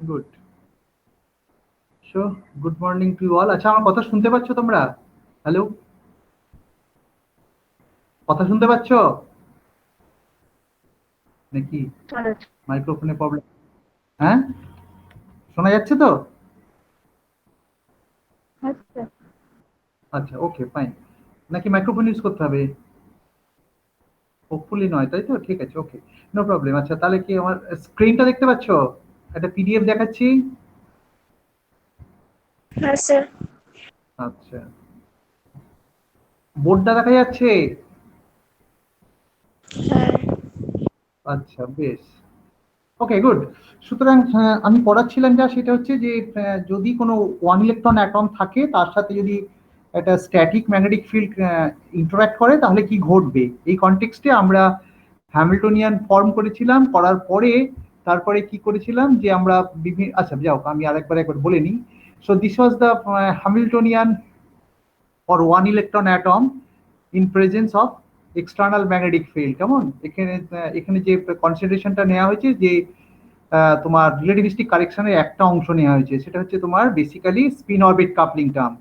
Good. So good morning to all. আচ্ছা, আমার কথা শুনতে পাচ্ছ তোমরা? হ্যালো, কথা শুনতে পাচ্ছ নাকি? মাইক্রোফোনে প্রবলেম? হ্যাঁ, শোনা যাচ্ছে তো? আচ্ছা। আচ্ছা, ওকে, ফাইন। নাকি মাইক্রোফোন ইউজ করতে হবে? হোপফুলি নয়, তাই তো? ঠিক আছে, ওকে, নো প্রবলেম। আচ্ছা, তাহলে কি আমার স্ক্রিনটা দেখতে পাচ্ছ? একটা পিডিএফ দেখাচ্ছি। হ্যাঁ স্যার। আচ্ছা, বোর্ডটা দেখা যাচ্ছে? হ্যাঁ। আচ্ছা, বেশ। ওকে, গুড। সুতরাং আমি পড়াচ্ছিলাম যা সেটা হচ্ছে যে যদি কোনো ওয়ান ইলেকট্রন অ্যাটম থাকে তার সাথে যদি একটা স্ট্যাটিক ম্যাগনেটিক ফিল্ড ইন্টারঅ্যাক্ট করে তাহলে কি ঘটবে, এই কনটেক্সটে আমরা হ্যামিল্টনিয়ান ফর্ম করেছিলাম। করার পরে তারপরে কি করেছিলাম যে আমরা বিভিন্ন, আচ্ছা যাও, আমি একবার বলে নিই। So this was the Hamiltonian for one electron atom in presence of external magnetic field. কেমন? এখানে এখানে যে কনসিডারেশনটা নেওয়া হয়েছে যে তোমার রিলেটিভিস্টিক কারেকশনের একটা অংশ নেওয়া হয়েছে, সেটা হচ্ছে তোমার basically spin orbit coupling term.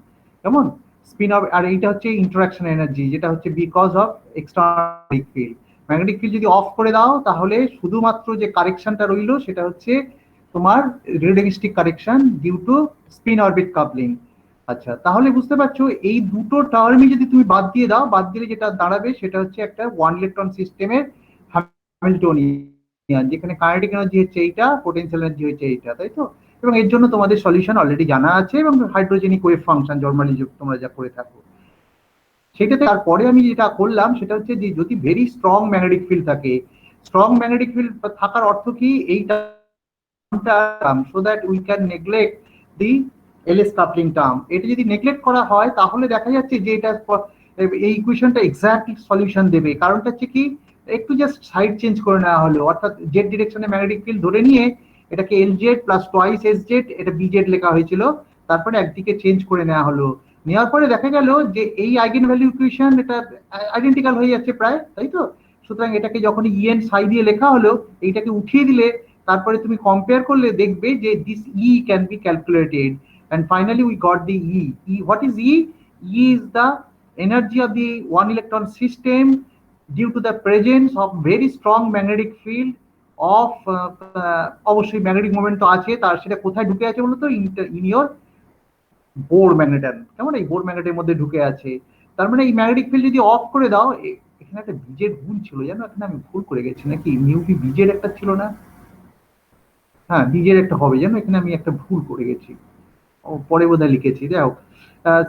কেমন? স্পিন অরবিট, আর এইটা হচ্ছে ইন্টারাকশন এনার্জি, যেটা হচ্ছে because of external field. Magnetic field যদি অফ করে দাও তাহলে শুধুমাত্র যে কারেকশনটা রইল সেটা হচ্ছে তোমার relativistic correction due to spin orbit coupling. আচ্ছা, তাহলে বুঝতে পারছো এই দুটো টার্মই যদি তুমি বাদ দিয়ে দাও, বাদ দিলে যেটা দাঁড়াবে সেটা হচ্ছে একটা ওয়ান ইলেকট্রন সিস্টেমের হ্যামিল্টনিয়ান, যেখানে কাইনেটিক এনার্জি হচ্ছে এইটা, পোটেনশিয়াল এনার্জি হচ্ছে এইটা, তাই তো? এবং এর জন্য তোমাদের সলিউশন অলরেডি জানা আছে, এবং হাইড্রোজেনিক ওয়েভ ফাংশন নরমালি তোমরা যা করে থাকো সেটাতে। তারপরে আমি যেটা করলাম সেটা হচ্ছে যে যদি ভেরি স্ট্রং ম্যাগনেটিক ফিল্ড থাকে, স্ট্রং ম্যাগনেটিক ফিল্ড থাকার অর্থ কি, এইটা so that we can neglect the LS coupling term. এটা যদি নেগলেক্ট করা হয় তাহলে দেখা যাচ্ছে যে এটা এই ইকুয়েশনটা এক্সাক্ট সলিউশন দেবে। কারণটা হচ্ছে কি, একটু জাস্ট সাইড চেঞ্জ করে নেওয়া হলো, অর্থাৎ জেড ডিরেকশনে ম্যাগনেটিক ফিল্ড ধরে নিয়ে এটাকে L Z plus twice S Z, এটা বি জেড লেখা হয়েছিল, তারপরে একদিকে চেঞ্জ করে নেওয়া হলো। নেওয়ার পরে দেখা গেল যে এই আইগেন ভ্যালু ইকুয়েশন এটা আইডেন্টিক্যাল হয়ে যাচ্ছে প্রায়, তাই তো? সুতরাং এটাকে যখন ইএন সাই দিয়ে লেখা হলো, এইটাকে উঠিয়ে দিলে তারপরে তুমি কম্পেয়ার করলে দেখবে যে this E can be calculated, and finally we got the e. What is e? E is the energy of the one electron system due to the presence of very strong magnetic field of অবশ্যই magnetic moment তো আছে, তার সেটা কোথায় ঢুকে আছে বলতো? In your Bohr magneton. কেমন? এই বোর ম্যাগনেটের মধ্যে ঢুকে আছে। তার মানে এই ম্যাগনেটিক ফিল্ড যদি অফ করে দাও, এখানে একটা বীজের গুণ ছিল জানো, এখানে আমি ভুল করে গেছি নাকি? মিউপি বীজের একটা ছিল না? হ্যাঁ, বীজের একটা হবে জানো, এখানে আমি একটা ভুল করে গেছি। ও, পরে বোধহয় লিখেছি, যাই হোক।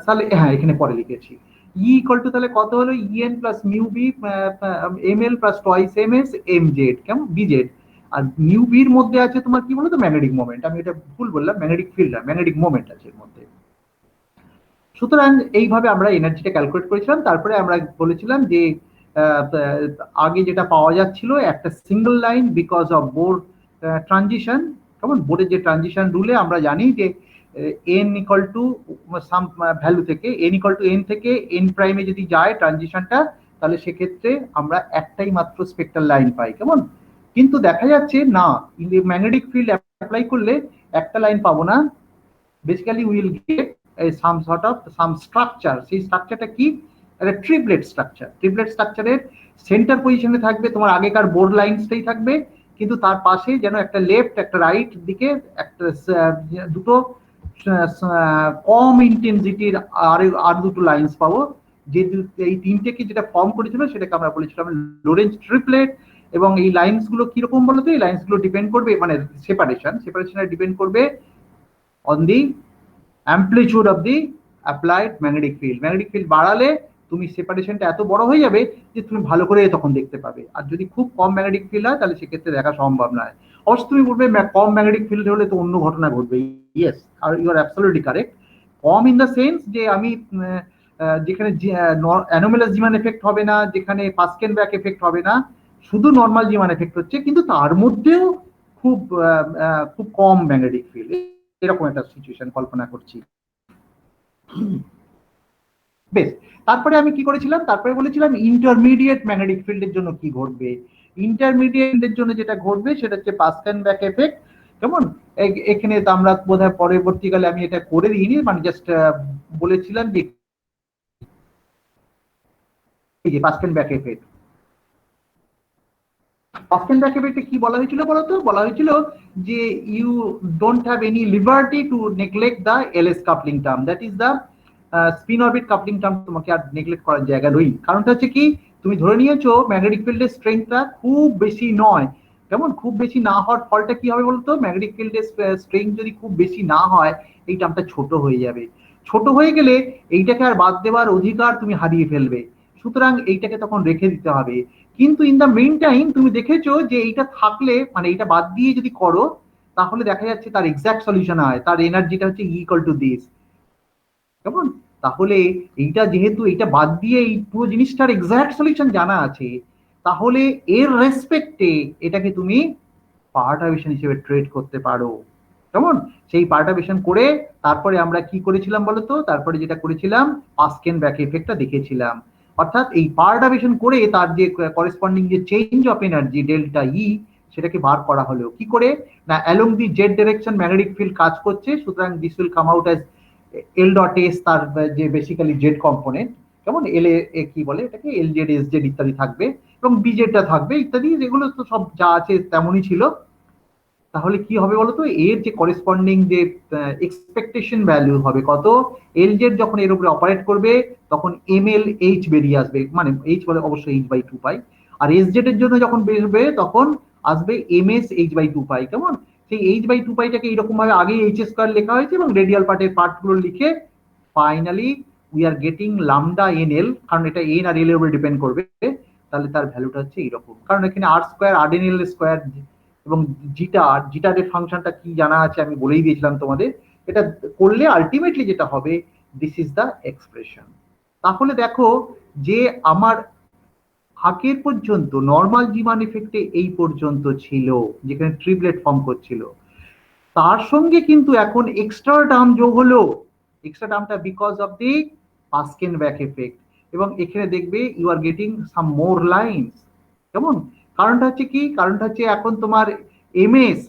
তাহলে হ্যাঁ, এখানে পরে লিখেছি। ই ইকুয়াল টু তাহলে কত হলো? EN plus mu B M L plus twice M S M Z, কেমন? বিজেড। আর মিউ বির মধ্যে আছে তোমার কি বলতো? Magnetic moment. আমি এটা ভুল বললাম, ম্যাগনেটিক ফিল্ড না, ম্যাগনেটিক মোমেন্ট আছে এর মধ্যে। সুতরাং এইভাবে আমরা এনার্জিটা ক্যালকুলেট করেছিলাম। তারপরে আমরা বলেছিলাম যে আগে যেটা পাওয়া যাচ্ছিল একটা single line because of Bohr transition. কেমন? বোর্ডের যে ট্রানজিশন রুলে আমরা জানি যে N equal to some value থেকে, এন ইকাল টু এন থেকে এন প্রাইমে যদি যায় ট্রানজিশনটা, তাহলে সেক্ষেত্রে আমরা একটাই মাত্র স্পেক্ট্রাল লাইন পাই। কেমন? কিন্তু দেখা যাচ্ছে না, ম্যাগনেটিক ফিল্ড অ্যাপ্লাই করলে একটা লাইন পাবো না, basically will get some sort of some structure. সেই স্ট্রাকচারটা কি? একটা ট্রিপলেট স্ট্রাকচার। ট্রিপলেট স্ট্রাকচারের সেন্টার পজিশনে থাকবে তোমার আগেকার বোর্ড লাইন্সটাই থাকবে, কিন্তু তার পাশে যেন একটা লেফট একটা রাইট দিকে একটা দুটো কম ইন্টেন্সিটির আর দুটো লাইন্স পাবো। যে এই তিনটেকে যেটা ফর্ম করেছিল সেটাকে আমরা বলেছিলাম লোরেন্জ ট্রিপলেট। এবং এই লাইন্স গুলো কিরকম বলতো? এই লাইন্স গুলো ডিপেন্ড করবে, মানে সেপারেশনে ডিপেন্ড করবে on the amplitude of the applied magnetic field. Magnetic field বাড়ালে তুমি সেপারেশনটা এত বড় হয়ে যাবে যে তুমি ভালো করে তখন দেখতে পাবে। আর যদি খুব কম ম্যাগনেটিক ফিল্ড হয় তাহলে সেক্ষেত্রে দেখা সম্ভব নয়। অবশ্য তুমি বলবে কম ম্যাগনেটিক ফিল্ড হলে তো অন্য ঘটনা ঘটবে। ইয়েস, আর ইউ আর অ্যাবসলিউটলি কারেক্ট। কম ইন দ্য সেন্স যে আমি যেখানে অ্যানোমেলাস জিমান এফেক্ট হবে না, যেখানে পাস্কেন ব্যাক এফেক্ট হবে না, শুধু নর্মাল জিমান এফেক্ট হচ্ছে, কিন্তু তার মধ্যেও খুব খুব কম ম্যাগনেটিক ফিল্ড, এরকম একটা সিচুয়েশন কল্পনা করছি। বেশ, তারপরে আমি কি করেছিলাম? তারপরে বলেছিলাম ইন্টারমিডিয়েট ম্যাগনেটিক ফিল্ডের জন্য কি ঘটবে। ইন্টারমিডিয়েটের জন্য যেটা ঘটবে সেটা হচ্ছে পাস্কেন ব্যাক এফেক্ট। কেমন? এখানে তো আমরা বোধহয় পরবর্তীকালে আমি এটা করে দিইনি, মানে জাস্ট বলেছিলাম যে এই যে first and back effect. First and back এফেক্টে কি বলা হয়েছিল বলতো? বলা হয়েছিল যে you don't have any liberty to neglect the LS coupling term, that is the spin orbit coupling term, তোমাকে আর নেগলেক্ট করার জায়গা নেই। কারণটা হচ্ছে কি, তুমি ধরে নিয়েছো ম্যাগনেটিক ফিল্ডের স্ট্রেংথটা খুব বেশি নয়। কেমন? খুব বেশি না হওয়ার ফলটা কি হবে বলতো? ম্যাগনেটিক ফিল্ডের স্ট্রেংথ যদি খুব বেশি না হয়, এই টার্মটা ছোট হয়ে যাবে। ছোট হয়ে গেলে এইটাকে আর বাদ দেওয়ার অধিকার তুমি হারিয়ে ফেলবে। সুতরাং এইটাকে তখন রেখে দিতে হবে। কিন্তু ইন দ্য মেইন টাইম তুমি দেখেছো যে এইটা থাকলে, মানে এইটা বাদ দিয়ে যদি করো, তাহলে দেখা যাচ্ছে তার এক্সাক্ট সলিউশন হয়, তার এনার্জিটা হচ্ছে ইকুয়াল টু দিস। কেমন? তাহলে এইটা যেহেতু এইটা বাদ দিয়ে এই পুরো জিনিসটার এক্সাক্ট সলিউশন জানা আছে, তাহলে এর রেসপেক্টে এটাকে তুমি পার্টাবিশন হিসেবে ট্রেড করতে পারো। কেমন? সেই পার্টাবিশন করে তারপরে আমরা কি করেছিলাম বলতো? তারপরে যেটা করেছিলাম, পাস্কেন ব্যাক এফেক্টটা দেখেছিলাম। অর্থাৎ এই পার্টাবিশন করে তার যে করেসপন্ডিং যে change of energy delta E, সেটাকে বার করা হলো কি করে? না, along the Z direction magnetic field কাজ করছে, সুতরাং this will come out as L dot S, তার যে বেসিক্যালি জেড কম্পোনেন্ট। কেমন? এল এ কি বলে এটাকে, এল জেড এস জেড ইত্যাদি থাকবে, এবং বিজেডটা থাকবে ইত্যাদি, যেগুলো তো সব যা আছে তেমনই ছিল। তাহলে কি হবে বলতো? এর যে করেসপন্ডিং যে এক্সপেকটেশন ভ্যালু হবে কত, এল জেড যখন এর উপরে অপারেট করবে তখন এম এল এইচ বেরিয়ে আসবে, মানে এইচ বলে অবশ্যই এইচ বাই টু পাই। আর এস জেড এর জন্য যখন বেরবে তখন আসবে M S H by two pi. কেমন? সেই এইচ বাই টু পাইটাকে এইরকম ভাবে আগে এইচ স্কোয়ার লেখা হয়েছে এবং রেডিয়াল পার্টের পার্টগুলো লিখে finally we are getting lambda N L, কারণ এটা এন আর এল এর উপরে ডিপেন্ড করবে। তাহলে তার ভ্যালুটা হচ্ছে এইরকম, কারণ এখানে আর স্কোয়ার আর এন এল স্কোয়ার এবং জিটার এর ফাংশনটা কি জানা আছে আমি বলেই দিয়েছিলাম তোমাদের। এটা করলে আলটিমেটলি যেটা হবে, দিস ইজ দ্য এক্সপ্রেশন। তাহলে দেখো যে আমার আগের পর্যন্ত নর্মাল জিমান ইফেক্টে এই পর্যন্ত ছিল, যেখানে ট্রিপলেট ফর্ম করছিল, তার সঙ্গে কিন্তু এখন এক্সট্রা টার্ম যোগ হলো। এক্সট্রা টার্মটা because of the Paschen back effect, এবং এখানে দেখবে you are getting some more lines. কেমন? কারণটা হচ্ছে কি? কারণটা হচ্ছে এখন তোমার এমএস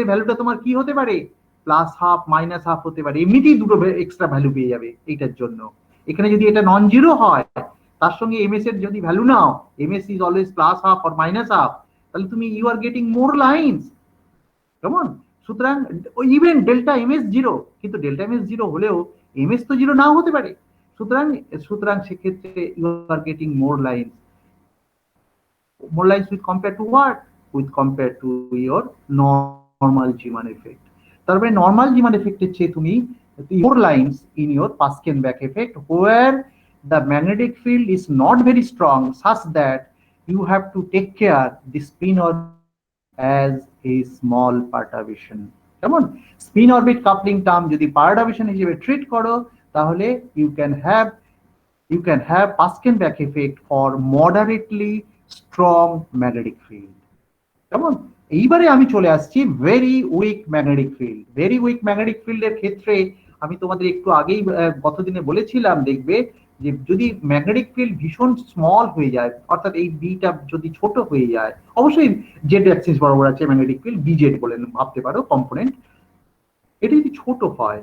এর ভ্যালুটা তোমার কি হতে পারে? প্লাস হাফ মাইনাস হাফ হতে পারে, এমনিতেই দুটো এক্সট্রা ভ্যালু পেয়ে যাবে এইটার জন্য। এখানে যদি এটা নন জিরো হয়, তার সঙ্গে এমএস এর যদি ভ্যালু নাও, MS is always plus half or minus half, তাহলে তুমি you are getting more lines. কেমন? সুতরাং ইভেন ডেল্টা এমএস জিরো, কিন্তু ডেল্টা এমএস জিরো হলেও এমএস তো জিরো নাও হতে পারে। সুতরাং সুতরাং সেক্ষেত্রে you are getting more lines. More lines with compared to what? With compared to your normal Zeeman effect. তার মানে normal Zeeman effect এর চেয়ে তুমি more lines in your Pascal back effect, where the magnetic field is not very strong, such that you have to take care the spin orbit as a small perturbation. কেমন? Spin orbit coupling term যদি পারটার্বিশন হিসেবে treat করো, তাহলে you can have Pascal back effect for moderately strong magnetic field. কেমন? এইবারে আমি চলে আসছি very weak magnetic field. Very weak magnetic ফিল্ডের ক্ষেত্রে আমি তোমাদের একটু আগেই গতদিনে বলেছিলাম, দেখবে যে যদি ম্যাগনেটিক ফিল্ড ভীষণ স্মল হয়ে যায়, অর্থাৎ এই বিটা যদি ছোট হয়ে যায়, অবশ্যই জেড অ্যাক্সিস বরাবর আছে ম্যাগনেটিক ফিল্ড, বিজেড বলে ভাবতে পারো কম্পোনেন্ট। এটা যদি ছোট হয়,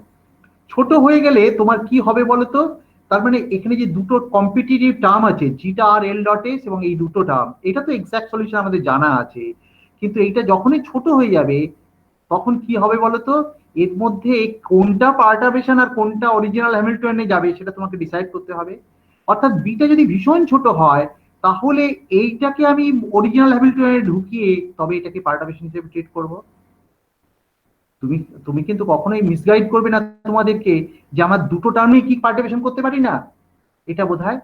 ছোট হয়ে গেলে তোমার কি হবে বলতো? তার মানে এখানে যে দুটো কম্পিটিটিভ টার্ম আছে, জিটা আর এল ডট এস, এবং এই দুটো টার্ম, এটা তো এক্সাক্ট সলিউশন আমাদের জানা আছে, কিন্তু এইটা যখনই ছোট হয়ে যাবে তখন কি হবে বলতো? এর মধ্যে কোনটা পার্টারবেশন আর কোনটা অরিজিনাল হ্যামিল্টনে যাবে সেটা তোমাকে ডিসাইড করতে হবে। অর্থাৎ বিটা যদি ভীষণ ছোট হয়, তাহলে এইটাকে আমি অরিজিনাল হ্যামিল্টনে ঢুকিয়ে তবে এটাকে পার্টারবেশন হিসেবে ট্রিট করবো। তুমি তুমি কিন্তু কখনোই মিসগাইড করবে না তোমাদেরকে যে আমার দুটো টার্মে কি পার্টিসিপেশন করতে পারি না, এটা বোধহয়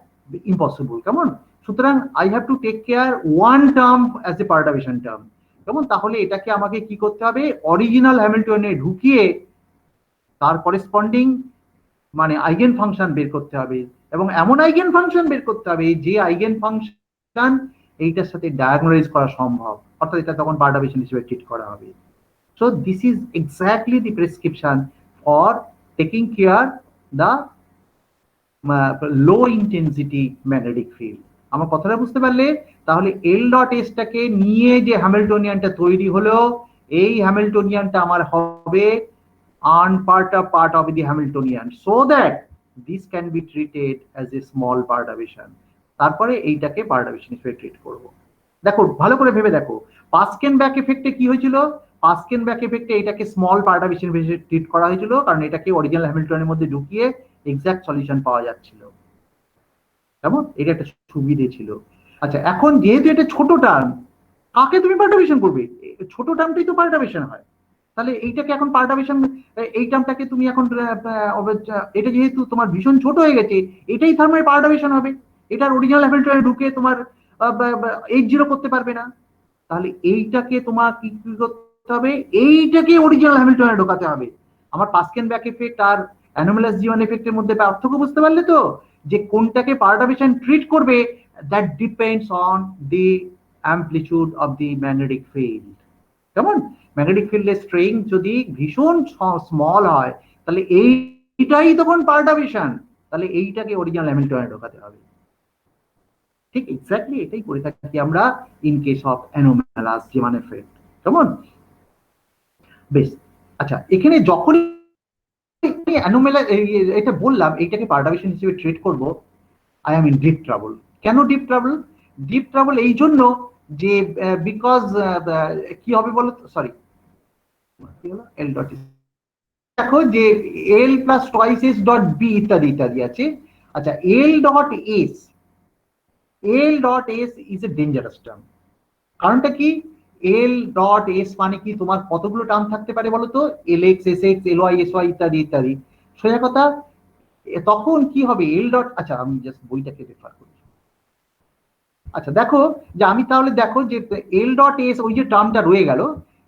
ইম্পসিবল। কেমন? সুতরাং I have to take care one term as a participation term. কেমন? তাহলে এটাকে আমাকে কি করতে হবে? অরিজিনাল হ্যামিল্টনে ঢুকিয়ে তার করেসপন্ডিং মানে আইগেন ফাংশন বের করতে হবে, এবং এমন আইগেন ফাংশন বের করতে হবে যে আইগেন ফাংশন এইটার সাথে ডায়াগোনালাইজ করা সম্ভব, অর্থাৎ এটা তখন পার্টিসিপেশন হিসেবে ট্রিট করা হবে। So this is exactly the prescription for taking care the low intensity magnetic field. আমার কথাটা বুঝতে পারলে? তাহলে এল ডট এস টাকে নিয়ে যে হ্যামিল্টনিয়ানটা তৈরি হলো, এই হ্যামিল্টনিয়ানটা আমার হবে part of the Hamiltonian, so that this can be treated as a small perturbation. তারপরে এইটাকে পারটার্বেশন হিসেবে ট্রিট করব। দেখো ভালো করে ভেবে দেখো, পাস্কেন ব্যাক এফেক্টে কি হয়েছিল? পাস্কেন ব্যাক এফেক্টে এটাকে স্মল পারটার্বেশন হিসেবে ট্রিট করা হয়েছিল, কারণ এটাকে অরিজিনাল হ্যামিল্টনের মধ্যে ঢুকিয়ে এক্সাক্ট সলিউশন পাওয়া যাচ্ছিল। কেমন? এটা একটা সুবিধে ছিল। আচ্ছা, এখন যেহেতু এটা ছোট টার্ম, কাকে তুমি পারটার্বেশন করবে? ছোট টার্মটাই তো পারটার্বেশন হয়। তাহলে এইটাকে এখন পারটার্বেশন, এই টার্মটাকে তুমি এখন এটা যেহেতু তোমার ভীষণ ছোট হয়ে গেছে, এটাই তার মানে পারটার্বেশন হবে। এটার অরিজিনাল হ্যামিল্টনে ঢুকে তোমার H0 করতে পারবে না। তাহলে এইটাকে তোমার কি করতে হবে? এইটাকে অরিজিনাল হ্যামিল্টনে ঢোকাতে হবে। আমার পাস্কেন ব্যাক এফেক্ট আর অ্যানোমালাস জি1 এফেক্টের মধ্যে পার্থক্য বুঝতে পারলে তো? যে কোনটাকে পারটার্বেশন ট্রিট করবে, that depends on the amplitude of the magnetic field. কেমন? ম্যাগনেটিক ফিল্ডের স্ট্রেইন যদি ভীষণ স্মল হয়, তাহলে এইটাই তখন পারটার্বেশন, তাহলে এইটাকে অরিজিনাল হ্যামিল্টনে ঢোকাতে হবে। ঠিক এক্স্যাক্টলি এটাই করে থাকি আমরা in case of anomalous G one effect. কেমন? বেশ, আচ্ছা, এখানে যখন এটা বললাম এইটাকে পারটার্বেশন হিসেবে ট্রিট করব, I am in deep trouble. কেন ডিপ ট্রাবল? ডিপ ট্রাবল এই জন্য যে বিকজ কি হবে বলো তো, সরি এল ডট, দেখো যে L plus twice S dot B ইত্যাদি ইত্যাদি আছে। আচ্ছা, L dot S, L dot S is a dangerous term. কারণটা কি? এল ডট এস মানে কি, তোমার কতগুলো টার্ম থাকতে পারে বলো তো? L X, S X, L Y, S Y ইত্যাদি ইত্যাদি। সোজা কথা, তখন কি হবে? এল ডট, আচ্ছা আমি জাস্ট বইটাকে রেফার করি। আচ্ছা দেখো যে আমি তাহলে দেখো যে এল ডট এস, ওই যে টার্মটা রয়ে গেল,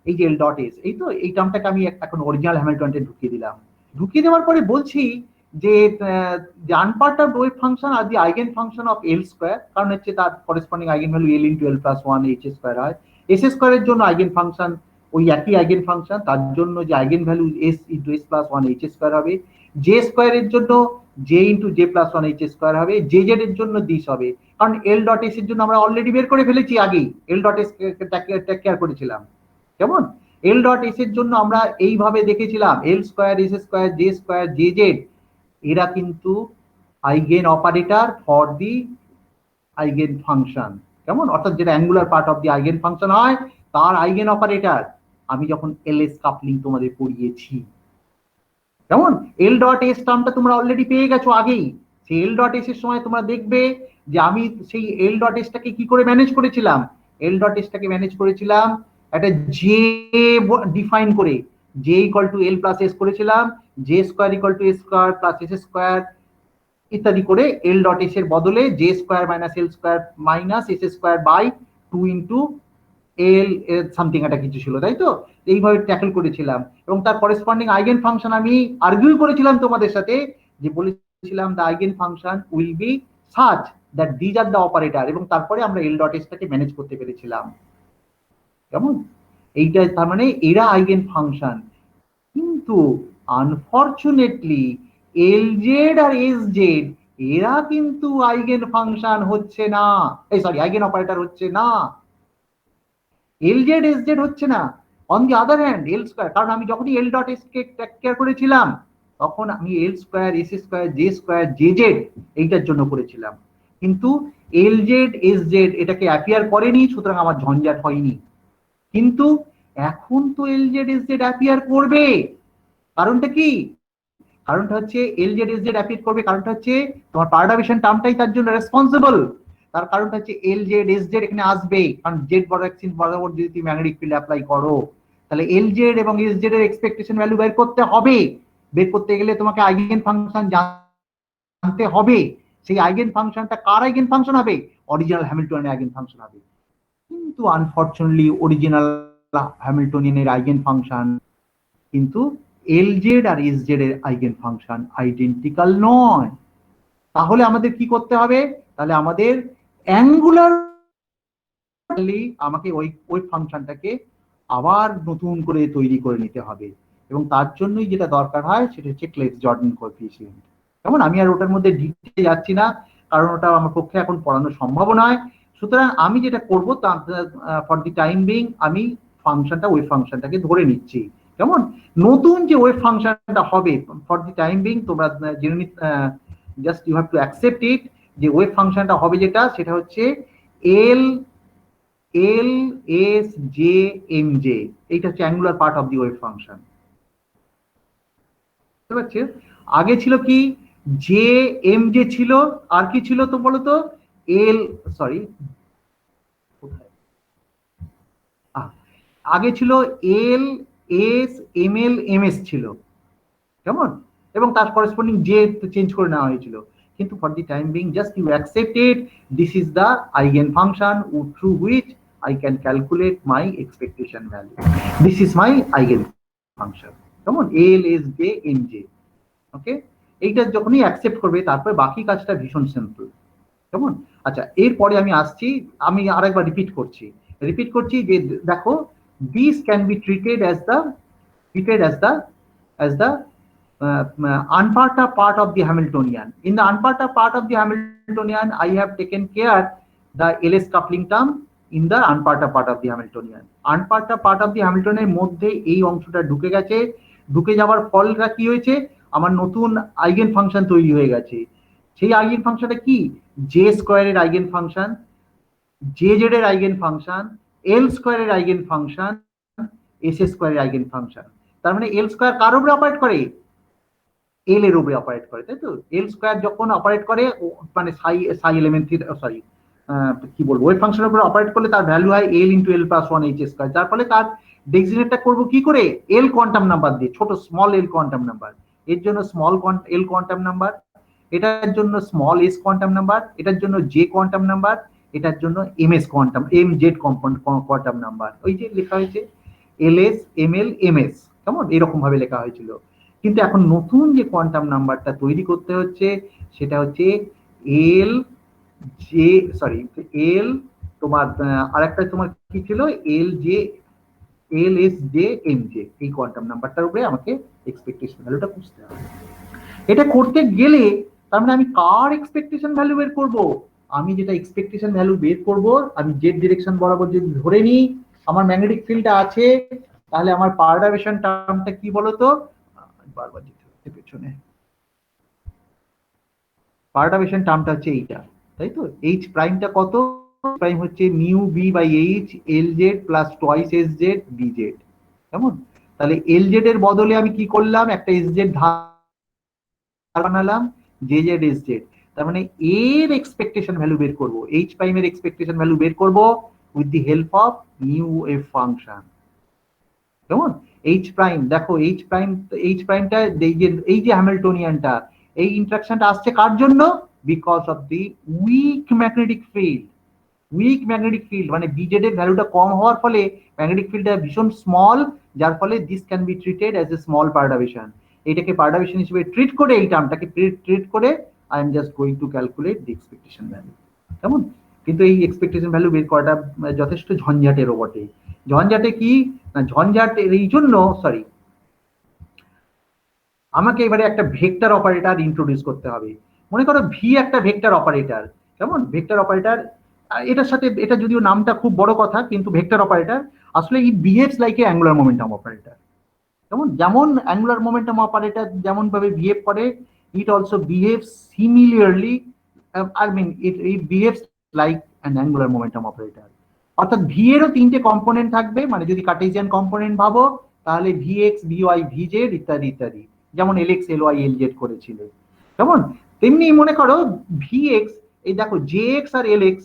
এই যে এল ডট এস, এই তো এই টার্মটাকে আমি এখন অরিজিনাল হ্যামিল্টনে ঢুকিয়ে দিলাম। ঢুকিয়ে দেওয়ার পরে বলছি যে আনপার্টার্বড ওয়েভ ফাংশন আর the eigenfunction of L square, কারণ হচ্ছে তার corresponding eigenvalue L into L plus one H square হয়। এস স্কয়ারের জন্য আইগেন ফাংশন ওই একই আইগেন ফাংশন, তার জন্য যে eigen value S into S plus one H square হবে। জে স্কয়ারের জন্য J into J plus one H square হবে। জে জেড এর জন্য দিস হবে, কারণ এল ডট এস এর জন্য আমরা অলরেডি বের করে ফেলেছি আগেই, L dot S take care করেছিলাম। কেমন? এল ডট এস এর জন্য আমরা এইভাবে দেখেছিলাম, L square, S square, J square, J Z, এরা কিন্তু eigen operator for the eigenfunction. কেমন? অর্থাৎ যেটা angular part of the eigenfunction হয়, তার আইগেন অপারেটর। আমি যখন এল এস কাপলিং তোমাদের পড়িয়েছি, কেমন? এল ডট এস টার্মটা তোমরা অলরেডি পেয়ে গেছো আগেই। সেই এল ডট এস এর সময় তোমরা দেখবে যে আমি সেই এল ডট এসটাকে কি করে ম্যানেজ করেছিলাম? এল ডট এসটাকে ম্যানেজ করেছিলাম একটা জে ডিফাইন করে, J equal to L plus S করেছিলাম, J square equal to S square plus S square ইত্যাদি করে। এল ডট এস এর বদলে J square minus L square minus S square by two into L something একটা কিছু ছিল, তাই তো? এইভাবে ট্যাকল করেছিলাম, এবং তার করেসপন্ডিং আইগেন ফাংশন আমি আর্গুই করেছিলাম তোমাদের সাথে, যে বলেছিলাম the eigen function will be such that these are the operator, এবং তারপরে আমরা এল ডট এসটাকে ম্যানেজ করতে পেরেছিলাম। কেমন? এইটা তার মানে এরা আইগেন ফাংশন। কিন্তু আনফরচুনেটলি এল জেড আর এস জেড এরা কিন্তু আইগেন ফাংশন হচ্ছে না, এই সরি আইগেন অপারেটর হচ্ছে না। এল জেড এস জেড হচ্ছে না। On the other hand L square, কারণ আমি যখনই এল ডট এস কে টেক কেয়ার করেছিলাম, তখন আমি L square, S square, J square, J Z এইটার জন্য করেছিলাম। কিন্তু এল জেড এস জেড এটাকে অ্যাপিয়ার করেনি, সুতরাং আমার ঝঞ্ঝাট হয়নি। কিন্তু এখন তো L Z S Z appear করবে। কারণটা কি? কারণটা হচ্ছে L Z S Z appear করবে, কারণটা হচ্ছে তোমার পারটার্বেশন টার্মটাই তার জন্য রেসপন্সিবল। তার কারণটা হচ্ছে এল জেড এস জেড এখানে আসবে, কারণ জেড বরাবর যদি তুমি ম্যাগনেটিক ফিল্ড অ্যাপ্লাই করো, তাহলে এল জেড এবং এস জেড এর এক্সপেকটেশন ভ্যালু বের করতে হবে। বের করতে গেলে তোমাকে আইগেন ফাংশন জানতে হবে। সেই আইগেন ফাংশনটা কার আইগেন ফাংশন হবে? অরিজিনাল হ্যামিল্টনের আইগেন ফাংশন হবে। কিন্তু আনফরচুনেটলি অরিজিনাল হ্যামিল্টনিয়ানের আইগেন ফাংশন কিন্তু এল জেড আর এস জেড এর আইগেন ফাংশন আইডেন্টিক্যাল নয়। তাহলে আমাদের কি করতে হবে? তাহলে আমাদের অ্যাঙ্গুলার আমাকে ওই ফাংশনটাকে আবার নতুন করে তৈরি করে নিতে হবে, এবং তার জন্যই যেটা দরকার হয় সেটা হচ্ছে ক্লেস জর্ডান কোএফিসিয়েন্ট। যেমন আমি আর ওটার মধ্যে ডিটেইলে যাচ্ছি না, কারণ ওটা আমার পক্ষে এখন পড়ানো সম্ভব নয়। সুতরাং আমি যেটা করবো, ফর দি টাইম বিং আমি ফাংশনটা ওয়েভ ফাংশনটাকে ধরে নিচ্ছি। কেমন? নতুন যে ওয়েভ ফাংশনটা হবে ফর দি টাইম বিং তোমরা জেনে just you have to accept it, যে ওয়েভ ফাংশনটা হবে যেটা সেটা হচ্ছে L L S J M J, এইটা হচ্ছে angular part of the wave function. বুঝতে পারছি? আগে ছিল কি জে এম জে ছিল, আর কি ছিল তো বলো তো, এল সরি আগে ছিল L S M L M S ছিল, কেমন, এবং তার করেসপন্ডিং জে চেঞ্জ করে নেওয়া হয়েছিল। কিন্তু for the time being just you accepted this is the eigen function through which I can calculate my expectation value. This is my eigen function. কেমন? L S J N J. ওকে, এইটা যখনই accept করবে তারপরে বাকি কাজটা ভীষণ simple. কেমন? আচ্ছা, এরপরে আমি আসছি, আমি আরেকবার রিপিট করছি যে দেখো, this can be treated as the unperturbed part of the Hamiltonian. In the unperturbed part of the Hamiltonian, I have taken care the LS coupling term in the unperturbed part of the Hamiltonian. Unperturbed part of the Hamiltonian মধ্যে এই অংশটা ঢুকে গেছে, ঢুকে যাওয়ার ফলটা কি হয়েছে, আমার নতুন আইগেন ফাংশন তৈরি হয়ে গেছে। সেই আইগেন ফাংশনটা কি, জে স্কোয়ারের আইগেন ফাংশন, জে জেড এর আইগেন ফাংশন, এল স্কোয়ারের আইগেন ফাংশন, এস স্কোয়ারের আইগেন ফাংশন। তার মানে এল স্কোয়ার কার উপরে অপারেট করে, এল এর উপরে অপারেট করে, তাই তো? এল স্কোয়ার যখন অপারেট করে মানে সাই এলিমেন্ট সরি কি বলবো, ওয়েভ ফাংশনের উপরে অপারেট করলে তার ভ্যালু হয় এল into L plus one H square, যার ফলে তার ডেজিগনেটটা করবো কি করে, এল কোয়ান্টাম নাম্বার দিয়ে, ছোট স্মল এল কোয়ান্টাম নাম্বার। এর জন্য স্মল এল কোয়ান্টাম নাম্বার, এটার জন্য স্মল এস কোয়ান্টাম নাম্বার, এটার জন্য জে কোয়ান্টাম নাম্বার, এটার জন্য M S quantum M Z quantum number. ওই যে লেখা হয়েছে L S M L M S, কেমন, এরকম ভাবে লেখা হয়েছিল। কিন্তু এখন নতুন যে কোয়ান্টাম নাম্বারটা তৈরি করতে হচ্ছে সেটা হচ্ছে এল জে সরি এল তোমার আরেকটা তোমার কি ছিল, L J L S J M J, এই কোয়ান্টাম নাম্বারটার উপরে আমাকে এক্সপেকটেশন ভ্যালুটা বুঝতে হবে। এটা করতে গেলে তার মানে আমি কার এক্সপেকটেশন ভ্যালু বের করব, আমি যেটা এক্সপেকটেশন ভ্যালু বের করব, আমি জেড ডিরেকশন বরাবর যদি ধরে নিই আমার ম্যাগনেটিক ফিল্ডটা আছে, তাহলে আমার পারটারবেশন টার্মটা কি বলতো, বারবার যেতে হচ্ছে পেছনে, পারটারবেশন টার্মটা হচ্ছে এইটা, তাই তো? এইচ প্রাইমটা কত, প্রাইম হচ্ছে mu B by H L Z plus twice S Z B Z, কেমন? তাহলে এল জেড এর বদলে আমি কি করলাম, একটা এস জেড ধার বানালাম, জে জেড এস জেড, তার মানে এর এক্সপেকটেশন ভ্যালু বের করব, এইচ প্রাইমের এক্সপেকটেশন ভ্যালু বের করব with the help of mu F function. কেমন? এইচ প্রাইম দেখো, এইচ প্রাইমটা এই যে হ্যামিল্টনিয়ানটা, এই ইন্টারাকশনটা আসছে কার জন্য, because of the weak magnetic field, মানে বিজেড এর ভ্যালুটা কম হওয়ার ফলে ম্যাগনেটিক ফিল্ডটা ভীষণ স্মল, যার ফলে this can be treated as a small perturbation. এটাকে পারটারবেশন হিসেবে ট্রিট করে, এই টার্মটাকে ট্রিট করে I am just going to calculate the expectation value. কেমন? কিন্তু এই এক্সপেকটেশন ভ্যালু বের করাটা যথেষ্ট ঝঞ্ঝাটেরও বটে। ঝঞ্ঝাটে কি না, ঝঞ্ঝাট এই জন্য সরি, আমাকে এবারে একটা ভেক্টর অপারেটর ইন্ট্রোডিউস করতে হবে। মনে করো ভি একটা ভেক্টর অপারেটর, কেমন? ভেক্টর অপারেটর, এটার সাথে এটা যদিও নামটা খুব বড় কথা, কিন্তু ভেক্টর অপারেটর আসলে it behaves like a angular momentum operator. কেমন? যেমন অ্যাঙ্গুলার মোমেন্টাম অপারেটর যেমন ভাবে বিহেভ করে, it also behaves similarly, I mean it behaves like an angular momentum operator. অর্থাৎ ভি এরও তিনটে কম্পোনেন্ট থাকবে, মানে যদি কার্টেসিয়ান কম্পোনেন্ট ভাবো তাহলে V X V Y V Z ইত্যাদি ইত্যাদি, যেমন L X L Y L Z করেছিল। কেমন? তেমনি মনে করো ভি এক্স, এই দেখো জে এক্স আর এল এক্স,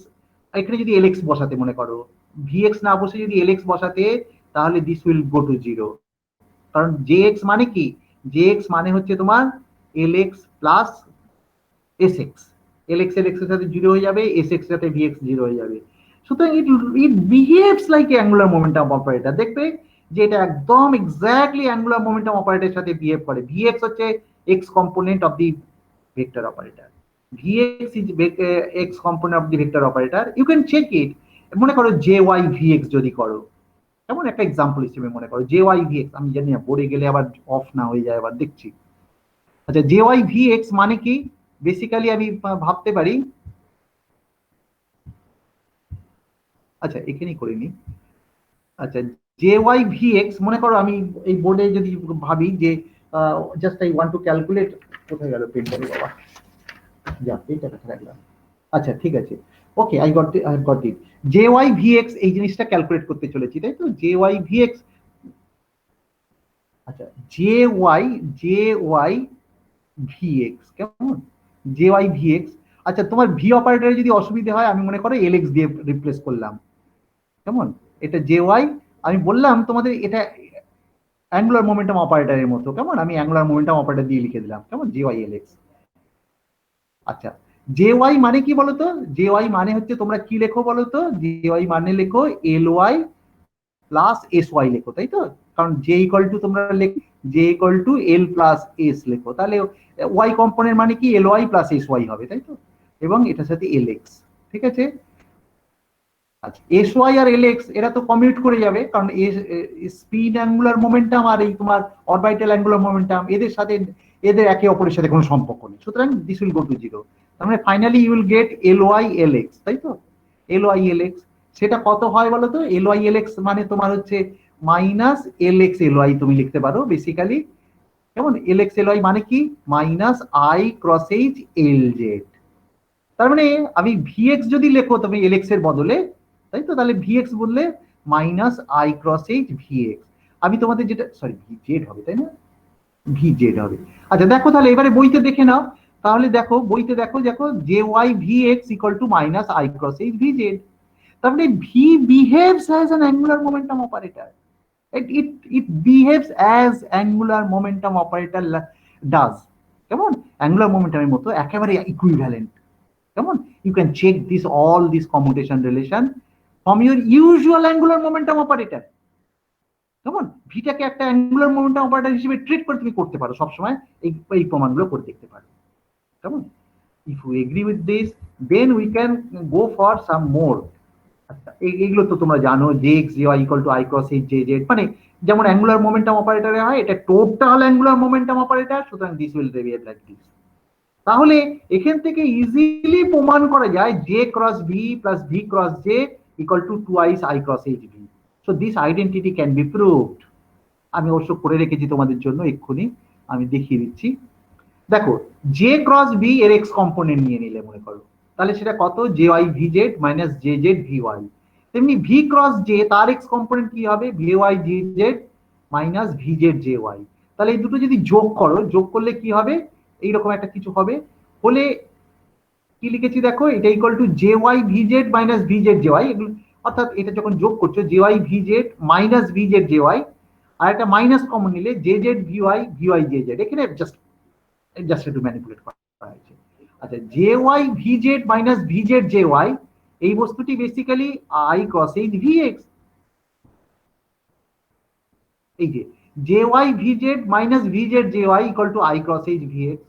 এখানে যদি এল এক্স বসাতে, মনে করো ভি এক্স না বসে যদি এল এক্স বসাতে, তাহলে this will go to zero. কারণ জে এক্স মানে কি, জে এক্স মানে হচ্ছে তোমার L X plus S X, L X এর সাথে জিরো হয়ে যাবে, এস এক্স সাথে ভি এক্স জিরো হয়ে যাবে। সুতরাং it behaves like angular momentum operator. দেখবে যে এটা একদম এক্স্যাক্টলি অ্যাঙ্গুলার মোমেন্টাম অপারেটরের সাথে বিহেভ করে। ভি এক্স হচ্ছে X component of the vector operator, V X is X component of the vector operator. You can check it. মনে করো জে ওয়াই ভি এক্স যদি করো, যেমন একটা এক্সাম্পল হিসেবে মনে করো জে ওয়াই ভি এক্স, আমি জানি না বোর্ডে গেলে আবার অফ না হয়ে যায়, আবার দেখছি। আচ্ছা, জে ওয়াই ভি এক্স মানে কি, বেসিক্যালি আমি ভাবতে পারি, আচ্ছা এখানেই করে নি। আচ্ছা, জে ওয়াই ভি এক্স, মনে করো আমি এই বোর্ডে যদি ভাবি যে just I want to calculate, কোথায় গেল পেনটা বাবা, যা পেনটা কোথায় রাখলাম, আচ্ছা ঠিক আছে, okay I got it. J Y V X এই জিনিসটা ক্যালকুলেট করতে চলেছি, তাই তো? জে ওয়াই ভি এক্স, আচ্ছা জে ওয়াই ভি এক্স, কেমন? জে ওয়াই ভি এক্স, আচ্ছা তোমার ভি অপারেটরে যদি অসুবিধা হয় আমি মনে করো এল এক্স দিয়ে রিপ্লেস করলাম, কেমন? এটা জে ওয়াই, আমি বললাম তোমাদের এটা অ্যাঙ্গুলার মোমেন্টাম অপারেটরের মতো, কেমন? আমি অ্যাঙ্গুলার মোমেন্টাম অপারেটর দিয়ে লিখে দিলাম, কেমন? J Y L X. আচ্ছা জে ওয়াই মানে কি বলতো? জে ওয়াই মানে হচ্ছে, তোমরা কি লেখো বলতো? জে ওয়াই মানে লেখো L Y plus S Y লেখো, তাই তো? কারণ জে ইকুয়াল টু তোমরা J equal to L plus S লেখো, তাহলে ওয়াই কম্পোনেন্ট মানে কি L Y plus S Y হবে, তাই তো? এবং এটার সাথে এল এক্স, ঠিক আছে? আচ্ছা এস ওয়াই আর এল এক্স এরা তো কমিউট করে যাবে, কারণ স্পিন অ্যাঙ্গুলার মোমেন্টাম আর এই তোমার অরবিটাল অ্যাঙ্গুলার মোমেন্টাম এদের সাথে, এদের একে অপরের সাথে কোনো সম্পর্ক নেই, সুতরাং this will go to zero. তার মানে finally you will get L Y L X, তাই তো? এল ওয়াই এল এক্স, সেটা কত হয় বলো তো? এল ওয়াই এল এক্স মানে তোমার হচ্ছে minus L X L Y, তুমি লিখতে পারো বেসিক্যালি, কেমন? এল এক্স এল ওয়াই মানে কি? Minus I cross H L Z. তার মানে আমি ভিএক্স যদি লেখো তুমি এল এক্স এর বদলে, তাই তো? তাহলে ভিএক্স বললে minus I cross H VX. আমি তোমাদের যেটা, সরি ভি জেড হবে, তাই না? ভি জেড হবে। আচ্ছা দেখো তাহলে এবারে বইতে দেখে নাও, তাহলে দেখো বইতে দেখো, দেখো J Y V X equal to minus I cross H V Z. তার মানে V behaves as an angular momentum operator, it behaves as angular momentum operator does, কেমন? অ্যাঙ্গুলার মোমেন্টামের মতো একেবারে ইকুইভ্যালেন্ট, কেমন? You can check this all this commutation relation from your usual angular momentum operator, কেমন? ভিটাকে একটা অ্যাঙ্গুলার মোমেন্টাম অপারেটর হিসেবে treat করে তুমি করতে পারো সবসময়, এই প্রমাণগুলো করে দেখতে পারো, কেমন? If you agree with this then we can go for some more. আচ্ছা এইগুলো তো তোমরা জানো, J X J Y equal to I cross H J Z, মানে যেমন অ্যাঙ্গুলার মোমেন্টাম অপারেটরে হয়, এটা টোটাল অ্যাঙ্গুলার মোমেন্টাম অপারেটর, সুতরাং this will behave like this. তাহলে এখান থেকে ইজিলি প্রমাণ করা যায় J cross V plus V cross J equal to twice I cross H V. So this identity can be proved. আমি অবশ্য করে রেখেছি তোমাদের জন্য, এক্ষুনি আমি দেখিয়ে দিচ্ছি। দেখো জে ক্রস ভি এর এক্স কম্পোনেন্ট নিয়ে নিলে মনে করো, তাহলে সেটা কত? J Y V Z minus J Z V Y. তেমনি ভি ক্রস জে তার এক্স কম্পোনেন্ট কি হবে? V Y J Z minus V Z J Y. তাহলে এই দুটো যদি যোগ করো, যোগ করলে কি হবে? এইরকম একটা কিছু হবে, হলে কি লিখেছি দেখো, এটা equal to J Y V Z minus V Z J Y, অর্থাৎ এটা যখন যোগ করছো J Y V Z minus V Z J Y, আর একটা মাইনাস কমন নিলে J Z V Y J Z, এখানে জাস্ট একটু ম্যানিপুলেট করা হয়েছে। আচ্ছা J Y V Z minus V Z J Y, এই বস্তুটি basically I cross H V X. এই যে J Y V Z minus V Z J Y equal to I cross H V X.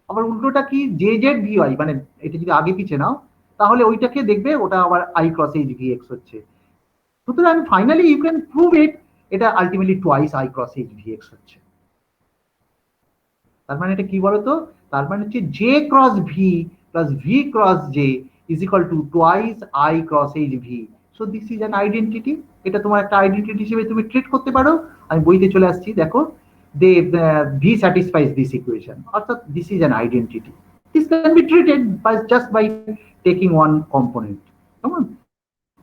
আবার উল্টোটা কি? J Z V Y, মানে এটা যদি আগে পিছিয়ে নাও তাহলে ওইটাকে দেখবে ওটা আবার I cross H V X হচ্ছে। সুতরাং finally you can prove it, এটা ultimately twice I cross H V X হচ্ছে। তার মানে এটা কি বলতো? তার মানে হচ্ছে J cross V plus V cross J is equal to twice I cross H V. So this is an identity, এটা তোমার একটা আইডেন্টিটি হিসেবে তুমি ট্রিট করতে পারো। আমি বইতে চলে আসছি, দেখো they V satisfies this equation, অর্থাৎ this is an identity, this can be treated by just by taking one component, কেমন?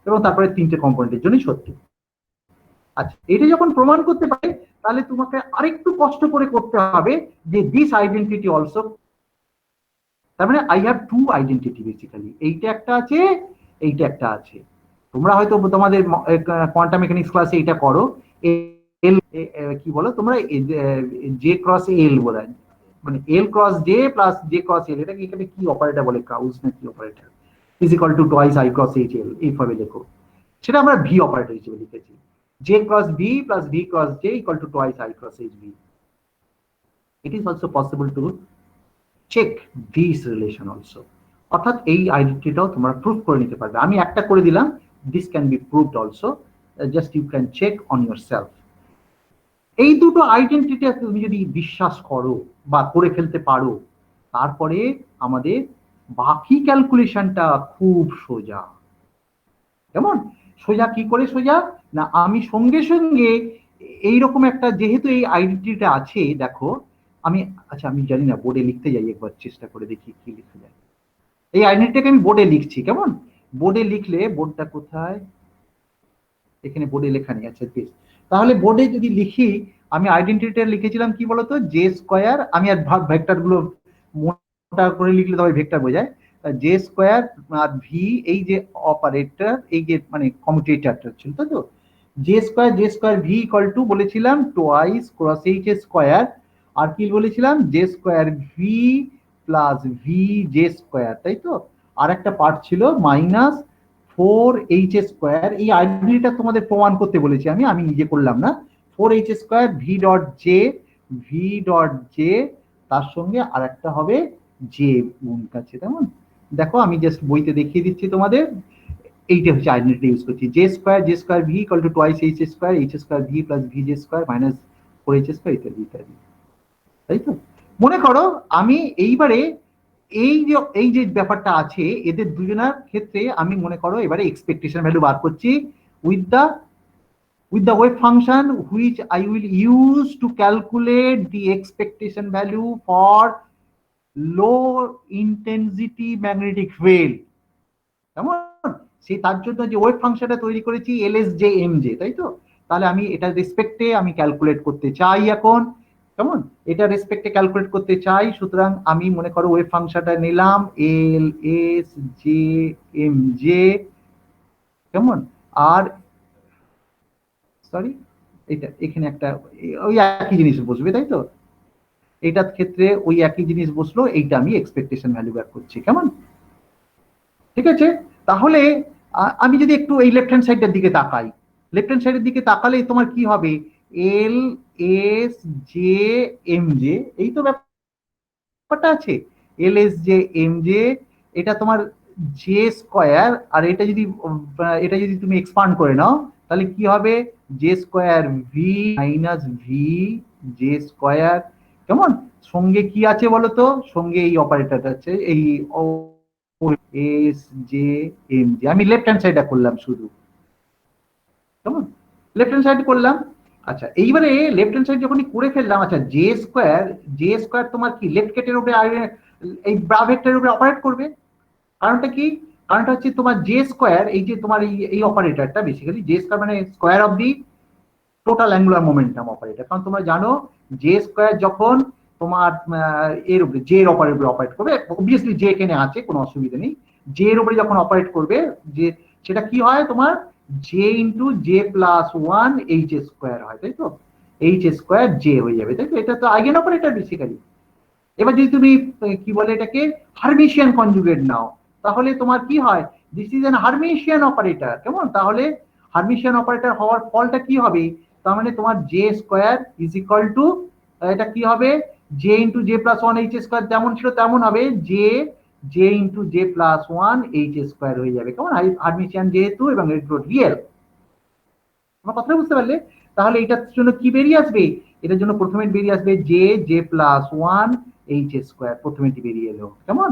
এবং তারপরে তিনটে কম্পোনেন্টের জন্যই সত্যি। আচ্ছা এটা যখন প্রমাণ করতে পারে, তাহলে তোমাকে আরেকটু কষ্ট করে করতে হবে যে দিস আইডেন্টিটি অলসো, তার মানে I have two identity basically, এইটা একটা আছে, এইটা একটা আছে। তোমরা হয়তো তোমাদের কোয়ান্টাম মেকানিক্স ক্লাসে এটা করো, এল কি বলো তোমরা, জে ক্রস এল বলে, মানে L cross J plus J cross L, এটাকে এখানে কি অপারেটর বলে, ক্রাউজ না কি operator, is equal to twice I cross H L, এইভাবে লেখো। সেটা আমরা ভি অপারেটর হিসেবে লিখেছি, j cross b plus b cross j equal to twice I cross hb. It is also possible to check this relation also, অর্থাৎ এই আইডেন্টিটিটাও তোমরা prove করে নিতে পারবে। আমি একটা করে দিলাম, this can be proved also, just you can check on yourself. এই দুটো আইডেন্টিটি তুমি যদি বিশ্বাস করো বা করে ফেলতে পারো, তারপরে আমাদের বাকি ক্যালকুলেশনটা খুব সোজা, কেমন? সোজা কি করে সোজা না, আমি সঙ্গে সঙ্গে এইরকম একটা, যেহেতু এই আইডেন্টিটিটা আছে দেখো, আমি আচ্ছা আমি জানি না, বোর্ডে লিখতে যাই, একবার চেষ্টা করে দেখি কি লিখে যায়। এই আইডেন্টিটিটাকে আমি বোর্ডে লিখছি, কেমন? বোর্ডে লিখলে, বোর্ডটা কোথায়, এখানে বোর্ডে লেখা নেই, আচ্ছা বেশ। তাহলে বোর্ডে যদি লিখি, আমি আইডেন্টিটিটা লিখেছিলাম কি বলতো, জে স্কোয়ার, আমি আর ভেক্টর গুলো মোটা করে লিখলে তবে ভেক্টর বোঝায়, জে স্কোয়ার আর ভি, এই যে অপারেটর, এই যে মানে কমিউটেটরটা ছিল, তাই তো, J square V equal two বলেছিলাম টোয়াইস ক্রস এইচ স্কোয়ার, আর কি বলেছিলাম, J square V plus V J square, তাই তো। আর একটা পার্ট ছিল মাইনাস 4h স্কোয়ার, এই আইডেন্টিটিটা তোমাদের প্রমাণ করতে বলেছি আমি, আমি নিজে করলাম না। 4h square V dot J, তার সঙ্গে আর একটা হবে জে গুণ কাছে, তেমন। দেখো আমি জাস্ট বইতে দেখিয়ে দিচ্ছি তোমাদের, এইটা হচ্ছে আইডেন্টিটি ইউজ করছি, J square V equal two twice H square V plus V J square minus 4h square ইত্যাদি ইত্যাদি, তাই তো। মনে করো আমি এইবারে এই যে ব্যাপারটা আছে, এদের দুজনের ক্ষেত্রে আমি মনে করো এবারে এক্সপেকটেশন ভ্যালু বার করছি with the wave function which I will use to calculate the expectation value for low intensity magnetic field, কেমন? সেই তার জন্য যে ওয়েভ ফাংশনটা তৈরি করেছি LSJMJ, তাই তো। তাহলে আমি এটা রেসপেক্টে আমি ক্যালকুলেট করতে চাই এখন, কেমন? এটা রেসপেক্টে ক্যালকুলেট করতে চাই, সুতরাং আমি মনে করো ওয়েভ ফাংশনটা নিলাম LSJMJ, কেমন? আর সরি, এটা এখানে একটা ওই একই জিনিস বসবে, তাই তো। এটার ক্ষেত্রে ওই একই জিনিস বসলো, এইটা আমি এক্সপেকটেশন ভ্যালু বের করছি, কেমন? ঠিক আছে। তাহলে আমি যদি একটু এই লেফট হ্যান্ড সাইডের দিকে তাকাই, লেফট হ্যান্ড সাইডের দিকে তাকালে তোমার কি হবে, L S J M J, এই তো ব্যাপারটা আছে, L S J M J, এটা তোমার জে স্কোয়ার, আর এটা যদি তুমি এক্সপান্ড করে নাও, তাহলে কি হবে, J square V minus V J square, কেমন? সঙ্গে কি আছে বলতো, সঙ্গে এই অপারেটরটা আছে, এই এস জে এম জে, আমি লেফট হ্যান্ড সাইডটা করলাম শুধু, কেমন? লেফট হ্যান্ড সাইড করলাম। আচ্ছা এইবারে লেফট হ্যান্ড সাইড যখনই করে ফেললাম, আচ্ছা জে স্কোয়ার তোমার কি লেফট কেটের উপরে, এই ব্রা ভেক্টরের উপরে অপারেট করবে। কারণটা কি, কারণটা হচ্ছে তোমার জে স্কোয়ার, এই যে তোমার এই অপারেটরটা বেসিক্যালি জে স্কোয়ার মানে square of the total angular momentum operator, কারণ তোমরা জানো জে স্কোয়ার যখন তোমার এর উপরে জে এর উপরে অপারেট করবে, অবভিয়াসলি জে এখানে আছে, কোনো অসুবিধা নেই, জে এর উপরে যখন অপারেট করবে, যে সেটা কি হয় তোমার J into J plus one H square হয়, তাই তো, এইচ স্কোয়ার জে হয়ে যাবে, তাই তো। এটা তো আইগেন অপারেটর বেসিক্যালি। এবার যদি তুমি কি বলে এটাকে হার্মিশিয়ান কনজুগেট নাও, তাহলে তোমার কি হয়, this is an Hermitian operator, কেমন? তাহলে হার্মিশিয়ান অপারেটর হওয়ার ফলটা কি হবে, তার মানে তোমার J square is equal two, এটা কি হবে, J into J plus one H square যেমন ছিল তেমন হবে, J into J plus one H square হয়ে যাবে, কেমন? হার্মিশিয়ান যেহেতু এবং রিয়েল, আমার কথা বুঝতে পারলে? তাহলে এটার জন্য কি বেরিয়ে আসবে, এটার জন্য প্রথমে বেরিয়ে আসবে J plus one H square, প্রথমে বেরিয়ে এলো, কেমন?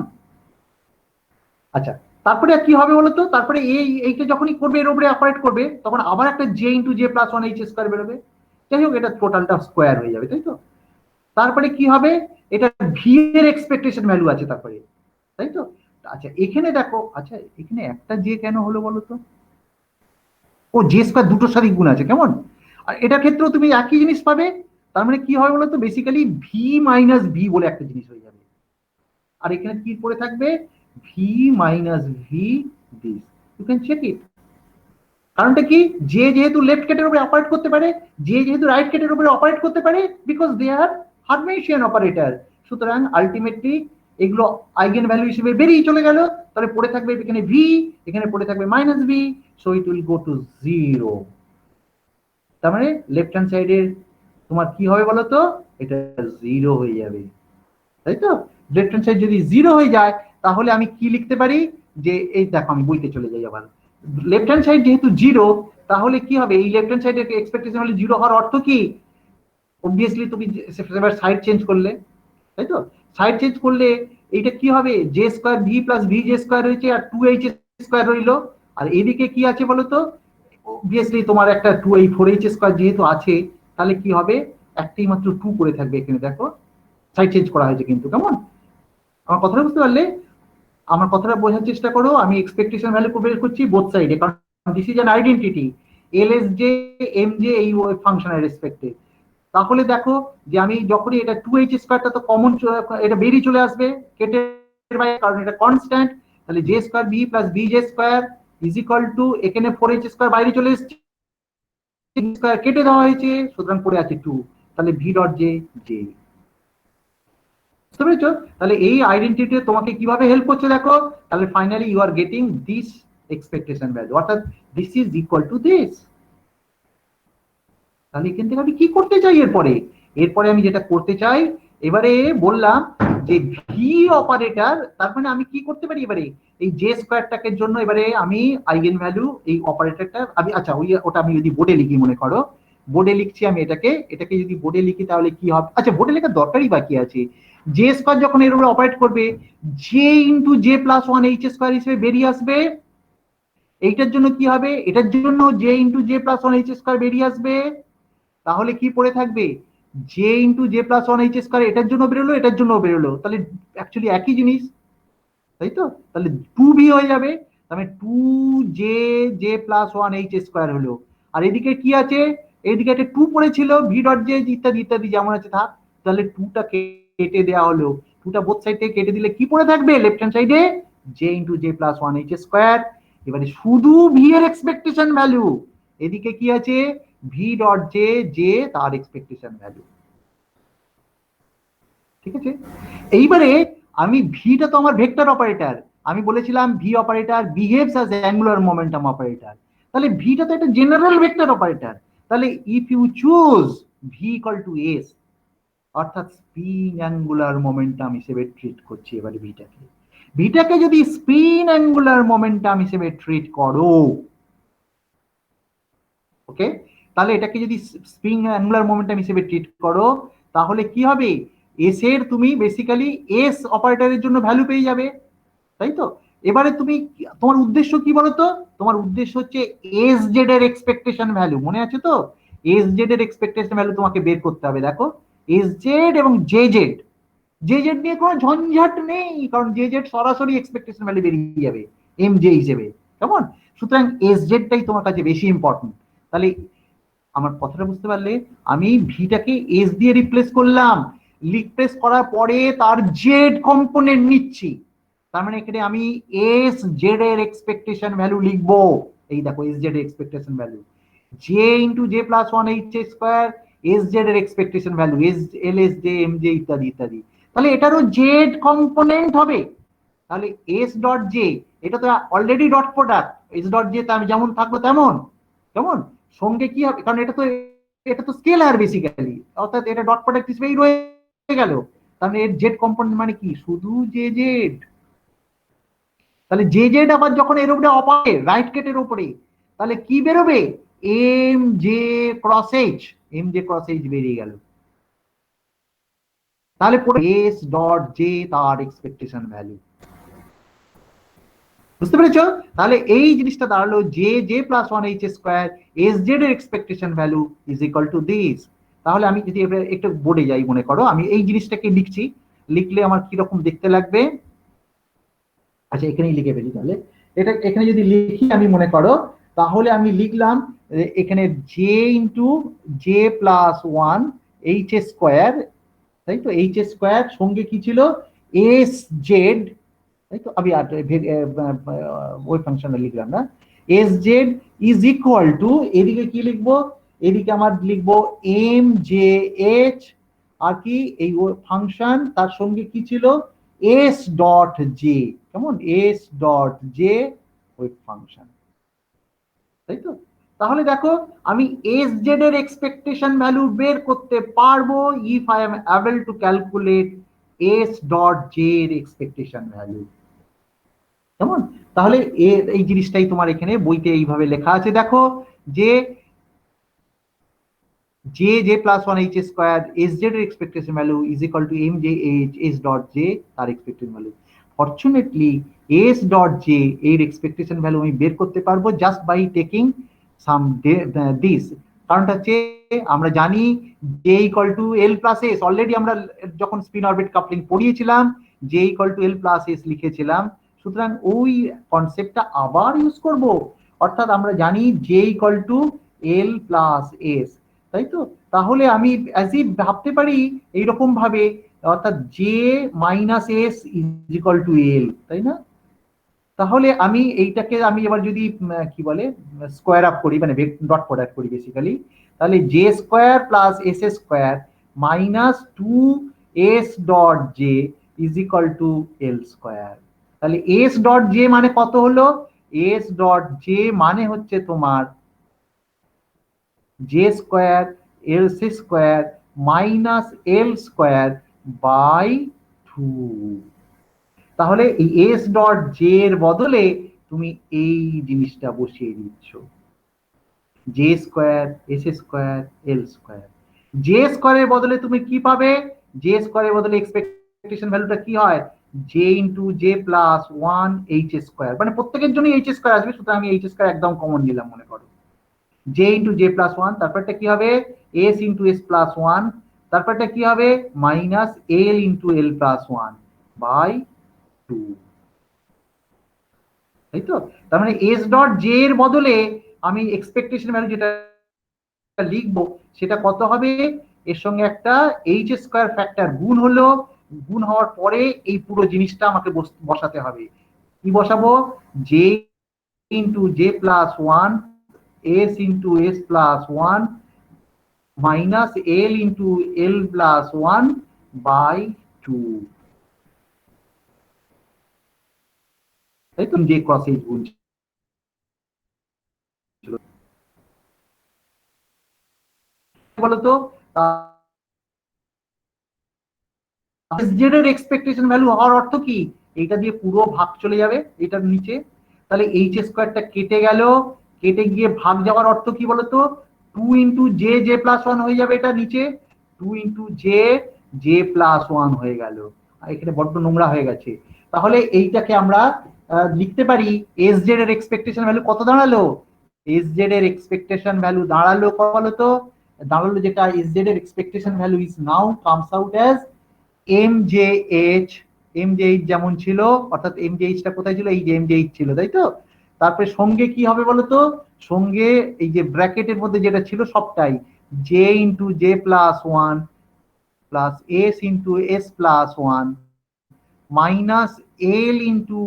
আচ্ছা তারপরে কি হবে বলতো, তারপরে এইটা যখনই করবে এর উপরে অপারেট করবে, তখন আবার একটা J into J plus one H square বেরোবে, যাই হোক এটা টোটালটা স্কোয়ার হয়ে যাবে, তাই তো। তারপরে কি হবে, এটা ভি এর এক্সপেকটেশন ভ্যালু আছে তারপরে, তাই তো। আচ্ছা এখানে দেখো, আচ্ছা এখানে একটা জে কেন হলো বলতো, ও জে স্কোয়ার দুটোর সাথে গুণ আছে, কেমন? আর এটার ক্ষেত্রেও তুমি একই জিনিস পাবে, তার মানে কি হয় বলতো, বেসিক্যালি ভি মাইনাস ভি বলে একটা জিনিস হয়ে যাবে, আর এখানে কি পড়ে থাকবে, V minus V this, you can check it. কারণটা কি, যে যেহেতু লেফট কেটের উপরে অপারেট করতে পারে, যে যেহেতু রাইট কেটের উপরে অপারেট করতে পারে, because they are Hermitian operator, সুতরাং আলটিমেটলি এগুলো আইগেন ভ্যালু হিসেবে বেরিয়ে চলে গেল, তাহলে পড়ে থাকবে এখানে ভি, এখানে পড়ে থাকবে minus V, so it will go to zero. তার মানে লেফট হ্যান্ড সাইডের তোমার কি হবে বলতো, এটা জিরো হয়ে যাবে, তাই তো। লেফট হ্যান্ড সাইড যদি জিরো হয়ে যায়, তাহলে আমি কি লিখতে পারি, যে এই দেখো আমি বইতে চলে যাই আবার, লেফট হ্যান্ড সাইড যেহেতু জিরো, তাহলে কি হবে, এই লেফট হ্যান্ড সাইডের এক্সপেকটেশন হলে জিরো হওয়ার অর্থ কি, অবভিয়াসলি তুমি এবার সাইড চেঞ্জ করলে, তাই তো। সাইড চেঞ্জ করলে এইটা কি হবে, J square V plus V J square রয়েছে, আর টু এইচ স্কোয়ার রইলো, আর এদিকে কি আছে বলতো, অবভিয়াসলি তোমার একটা 2 এই 4h স্কয়ার যেহেতু আছে, তাহলে কি হবে, একটাই মাত্র 2 করে থাকবে এখানে, দেখো সাইড চেঞ্জ করা হয়েছে কিন্তু, কেমন? আমার কথাটা বুঝতে পারলে? আমার কথাটা বোঝার চেষ্টা করো, আমি এক্সপেকটেশন ভ্যালু বের করছি বোথ সাইডে, কারণ this is an identity, L S J M J এই ফাংশনের রেসপেক্টে। তাহলে দেখো যে আমি যখনই এটা 2h স্কয়ারটা তো কমন, এটা বেরিয়ে চলে আসবে কেটে, কারণ এটা কনস্ট্যান্ট, তাহলে J square B plus B J square is equal to, এখানে 4h স্কয়ার বাইরে চলে এসেছে, স্কয়ার কেটে দেওয়া হয়েছে, সুতরাং পড়ে আছে 2, তাহলে ভি ডট জে জে। বুঝতে পেরেছো? তাহলে এই আইডেন্টিটি তোমাকে কিভাবে হেল্প করছে দেখো, তাহলে finally you are getting this expectation value, অর্থাৎ this is equal to this. তাহলে এখান থেকে আমি কি করতে চাই এরপরে? এরপরে আমি যেটা করতে চাই, এবারে বললাম যে ভি অপারেটর, তার মানে আমি কি করতে পারি এবারে, এই জে স্কয়ারটাকে জন্য এবারে আমি আইগেন ভ্যালু এই অপারেটরটা আমি, আচ্ছা ওটা আমি যদি বোর্ডে লিখি, মনে করো বোর্ডে লিখছি আমি এটাকে যদি বোর্ডে লিখি তাহলে কি হবে, আচ্ছা বোর্ডে লেখার দরকারই বাকি আছে। জে স্কয়ার যখন এর উপরে অপারেট করবে, J into J plus one H square হিসেবে বেরিয়ে আসবে। এইটার জন্য কি হবে, এটার জন্য J into J plus one H square বেরিয়ে আসবে। তাহলে কি পড়ে থাকবে, J into J plus one H square, এটার জন্য বেরোলো এটার জন্য বেরোলো, তাহলে অ্যাকচুয়ালি একই জিনিস, তাই তো? তাহলে 2b হয়ে যাবে, তাহলে 2 J plus one H square হলো। আর এদিকে কি আছে, এইদিকে একটা 2 পড়েছিল, ভি ডট জে ইত্যাদি ইত্যাদি যেমন আছে থাক, তাহলে 2টা কেটে দেওয়া হলো, 2টা বোথ সাইড থেকে কেটে দিলে কি পড়ে থাকবে লেফট হ্যান্ড সাইডে, J into J plus one H square. এবারে শুধু ভি এর এক্সপেকটেশন ভ্যালু, এদিকে কি আছে, ভি ডট জে জে তার এক্সপেকটেশন ভ্যালু। ঠিক আছে? এইবারে আমি ভিটা তো আমার ভেক্টর অপারেটর, আমি বলেছিলাম V operator behaves as angular momentum operator, তাহলে ভিটা তো একটা জেনারেল ভেক্টর অপারেটর, তাহলে if you choose V equal to S, অর্থাৎ স্পিন অ্যাঙ্গুলার মোমেন্টাম হিসেবে ট্রিট করছি এবারে ভিটাকে, ভিটাকে যদি স্পিন অ্যাঙ্গুলার মোমেন্টাম হিসেবে ট্রিট করো, ওকে, তাহলে এটাকে যদি স্প্রিং অ্যাঙ্গুলার মোমেন্টাম হিসেবে ট্রিট করো, তাহলে কি হবে, এস এর তুমি বেসিক্যালি এস অপারেটরের জন্য ভ্যালু পেয়ে যাবে, তাই তো? এবারে তুমি, তোমার উদ্দেশ্য কি বলতো, তোমার উদ্দেশ্য হচ্ছে এস জেড এর এক্সপেকটেশন ভ্যালু, মনে আছে তো? এস জেড এর এক্সপেকটেশন ভ্যালু তোমাকে বের করতে হবে। দেখো এস জেড এবং জে জেড, জে জেড নিয়ে কোনো ঝঞ্ঝাট নেই, কারণ জে জেড সরাসরি এক্সপেকটেশন ভ্যালু বেরিয়ে যাবে এম জে হিসেবে, কেমন? সুতরাং এস জেডটাই তোমার কাছে বেশি ইম্পর্টেন্ট। তাহলে আমার কথাটা বুঝতে পারলে, আমি ভিটাকে এস দিয়ে রিপ্লেস করলাম, রিপ্লেস করার পরে তার জেড কম্পোনেন্ট নিচ্ছি, তার মানে এখানে আমি এস জেড এর এক্সপেকটেশন ভ্যালু লিখবো। এই দেখো এস জেড এর expectation value, J into J plus one H square, S Z এর expectation value, S L S J M J ইত্যাদি ইত্যাদি, তাহলে এটারও জেড কম্পোনেন্ট হবে। তাহলে এস ডট জে, এটা তো already dot product, S dot J আমি যেমন থাকবো তেমন, কেমন? সঙ্গে কি হবে, কারণ এটা তো স্কেলার বেসিক্যালি, অর্থাৎ এটা ডট প্রোডাক্ট হিসেবেই রয়ে গেল, তাহলে এর জেড কম্পোনেন্ট মানে কি, শুধু জে জেড। তাহলে জে জেড আবার যখন এর উপরে অপারে রাইট কেটের উপরে, তাহলে কি বেরোবে, M J cross H, M J cross H বেরিয়ে গেল, তাহলে পড়ে এস ডট জে তার এক্সপেকটেশন ভ্যালু। বুঝতে পেরেছো? তাহলে এই জিনিসটা দাঁড়ালো J J plus one H square S Z এর expectation value is equal to this. তাহলে আমি যদি এবার একটু বোর্ডে যাই, মনে করো আমি এই জিনিসটাকে লিখছি, লিখলে আমার কিরকম দেখতে লাগবে, আচ্ছা এখানেই লিখে ফেলি তাহলে, এটা এখানে যদি লিখি আমি, মনে করো তাহলে আমি লিখলাম এখানে J into J plus one H square, তাই তো, এইচ স্কোয়ার সঙ্গে কি ছিল, এস জেড, তাই তো, আমি ওই ফাংশনটা লিখলাম না, S Z is equal two, এদিকে কি লিখবো, এদিকে আমার লিখবো এম জে এইচ, আর কি এই ফাংশন তার সঙ্গে কি ছিল, এস ডট জে, কেমন, এস ডট জে ওই ফাংশন, তাই তো? তাহলে দেখো আমি এস জেড এর এক্সপেকটেশন ভ্যালু বের করতে পারবো if I am able to calculate S dot J এর এক্সপেকটেশন ভ্যালু, কেমন? তাহলে এই জিনিসটাই তোমার এখানে বইতে এইভাবে লেখা আছে, দেখো যে J J plus one H square S Z এর expectation value is equal to M J H S dot J তার expectation value. Fortunately S dot J এর এক্সপেকটেশন ভ্যালু আমি বের করতে পারবো just by taking sum this, কারণটা হচ্ছে আমরা জানি J equal to L plus S, already আমরা যখন স্পিন অরবিট কাপলিং পড়িয়েছিলাম J equal to L plus S লিখেছিলাম, সুতরাং ওই কনসেপ্টটা আবার ইউজ করব। অর্থাৎ আমরা জানি J equal to L plus S, তাই তো? তাহলে আমি অ্যাজ ই ভাবতে পারি এইরকম ভাবে, অর্থাৎ J minus S is equal to L, তাই না? তাহলে আমি এইটাকে আমি এবার যদি কি বলে স্কোয়ার আপ করি, মানে ডট প্রোডাক্ট করি বেসিক্যালি, তাহলে J square plus S square minus two S dot J is equal to L square. তাহলে এস ডট জে মানে কত হলো? এস ডট জে মানে হচ্ছে তোমার J square L square minus L square by two. তাহলে এই এস ডট জে এর বদলে তুমি এই জিনিসটা বসিয়ে দিচ্ছ, J square S square L square. J স্কোয়ারের বদলে তুমি কি পাবে? জে স্কোয়ারের বদলে এক্সপেকটেশন ভ্যালুটা কি হয়? J into J plus one H square, মানে প্রত্যেকের জন্য এইচ স্কোয়ার আসবে, সুতরাং আমি এইচ স্কোয়ার একদম কমন নিলাম মনে করো। J into J plus one, তারপরটা কি হবে? S into S plus one, তারপরটা কি হবে? Minus L into L plus one by two, তাই তো? তার মানে এস ডট জে এর বদলে আমি এক্সপেকটেশন ভ্যালু যেটা লিখবো সেটা কত হবে? এর সঙ্গে একটা এইচ স্কোয়ার ফ্যাক্টর গুণ হলো, গুণ হওয়ার পরে এই পুরো জিনিসটা আমাকে বসাতে হবে। কি বসাবো? J into J plus one S into S plus one minus L into L plus one by two, তাই তো? যে ক্রস এইচ গুণ বলতো জেড এর এক্সপেকটেশন ভ্যালু হওয়ার অর্থ কি? এইটা দিয়ে পুরো ভাগ চলে যাবে এটার নিচে, তাহলে এইচ স্কোয়ারটা কেটে গেল, কেটে গিয়ে ভাগ যাওয়ার অর্থ কি বলতো? Two into J J plus one হয়ে যাবে এটা নিচে, two into J J plus one হয়ে গেল, এখানে বড্ড নোংরা হয়ে গেছে। তাহলে এইটাকে আমরা লিখতে পারি এস জেড এর এক্সপেকটেশন ভ্যালু কত দাঁড়ালো? এস জেড এর এক্সপেকটেশন ভ্যালু দাঁড়ালো কত বলতো? দাঁড়ালো যেটা এস জেড এর expectation value is now comes out as MJH. MJH যেমন ছিল, অর্থাৎ এমজেএইচটা কোথায় ছিল? এই যে এমজেএইচ ছিল, তাই তো? তারপরে সঙ্গে কি হবে বলতো? সঙ্গে এই যে ব্র্যাকেটের মধ্যে যেটা ছিল সবটাই J into J plus one plus S into S plus one minus L into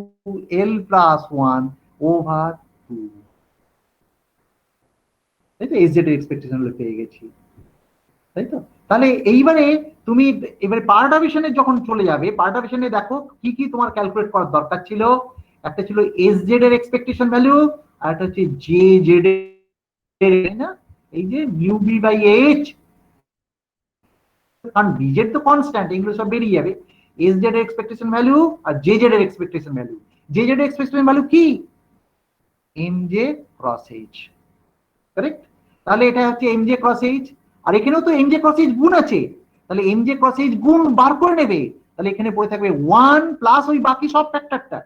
L plus one over two, তাই তো? এস জেড এর এক্সপেকটেশন পেয়ে গেছি, তাই তো? তাহলে এইবারে তুমি এবারে পার্টাবিশনে যখন চলে যাবে, পার্টাবিশনে দেখো কি কি তোমার ক্যালকুলেট করার দরকার ছিল। একটা ছিল এস জেড এর এক্সপেকটেশন ভ্যালু, আর একটা হচ্ছে জে জেড এর, না? এই যে মিউ বি বাই এইচ, কারণ বি জেড তো কনস্ট্যান্ট, এগুলো সব বেরিয়ে যাবে। এস জেড এর এক্সপেকটেশন ভ্যালু আর জে জেড এর এক্সপেকটেশন ভ্যালু, জে জেড এর এক্সপেকটেশন ভ্যালু কি? M J cross H, correct? তাহলে এটা হচ্ছে এম জে ক্রস এইচ, আর এখানেও তো এম জে ক্রস এইচ গুণ আছে, তাহলে এম জে ক্রস এইচ গুণ বার করে নেবে, তাহলে এখানে পড়ে থাকবে ওয়ান প্লাস ওই বাকি সব ফ্যাক্টরটা।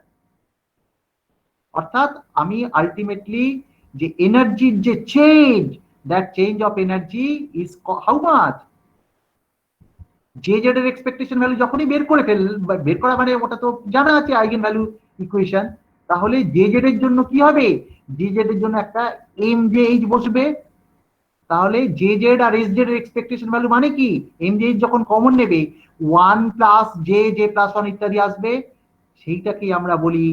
অর্থাৎ আমি আলটিমেটলি যে এনার্জির যে change, that change of energy is how much? J Z এর এক্সপেকটেশন ভ্যালু যখনই বের করা মানে ওটা তো জানা আছে আইগেন ভ্যালু ইকুয়েশন, তাহলে জে জেড এর জন্য কি হবে? জে জেড এর জন্য একটা এম জে এইচ বসবে, তাহলে জে জেড আর এস জেড এর এক্সপেকটেশন ভ্যালু মানে কি? এম জে যখন কমন নেবে one plus J J plus one ইত্যাদি আসবে, সেইটাকে আমরা বলি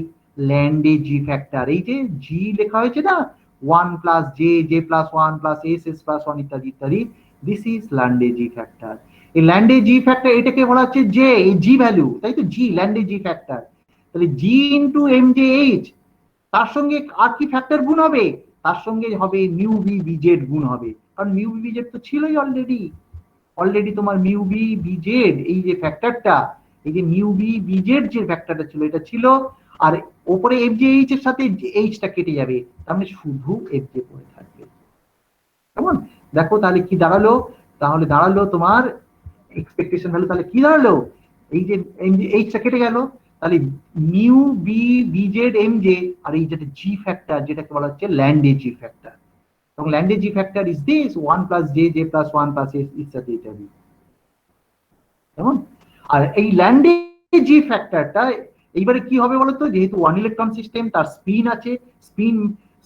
ল্যান্ডে জি ফ্যাক্টর। এই যে জি লেখা হয়েছে না, one plus J J plus one plus S S plus one ইত্যাদি ইত্যাদি, দিস ইজ ল্যান্ডে জি ফ্যাক্টর। এই ল্যান্ডে জি ফ্যাক্টর এটাকে বলা হচ্ছে জে, এই জি ভ্যালু, তাই তো? জি ল্যান্ডে জি ফ্যাক্টর, তাহলে জি ইন্টু এম জে এইচ, তার সঙ্গে আর কি ফ্যাক্টর গুণ হবে? তার সঙ্গে হবে মিউ বি বিজেড গুণ হবে, কারণ মিউ বি বিজেড তো ছিলই অলরেডি। অলরেডি তোমার মিউ বি বিজেড এই যে ফ্যাক্টরটা, এই যে মিউ বি বিজেড যে ফ্যাক্টরটা ছিল এটা ছিল, আর ওপরে এফ জে এইচ এর সাথে এইচটা কেটে যাবে, তার মানে শুধু এফ জে পড়ে থাকবে। কেমন? দেখো তাহলে কি দাঁড়ালো? তাহলে দাঁড়ালো তোমার এক্সপেকটেশন ভ্যালু, তাহলে কি দাঁড়ালো? এই যে এইচটা কেটে গেল, তাহলে mu B BZ M J, আর এই যেটা জি ফ্যাক্টর যেটাকে বলা হচ্ছে ল্যান্ডে জি ফ্যাক্টর, এবং Lande G factor is this 1 plus J, J plus 1 plus S ইত্যাদি ইত্যাদি। কেমন? আর এই ল্যান্ডে জি ফ্যাক্টরটা এইবারে কি হবে বলতো, যেহেতু 1 ইলেকট্রন সিস্টেম, তার স্পিন আছে,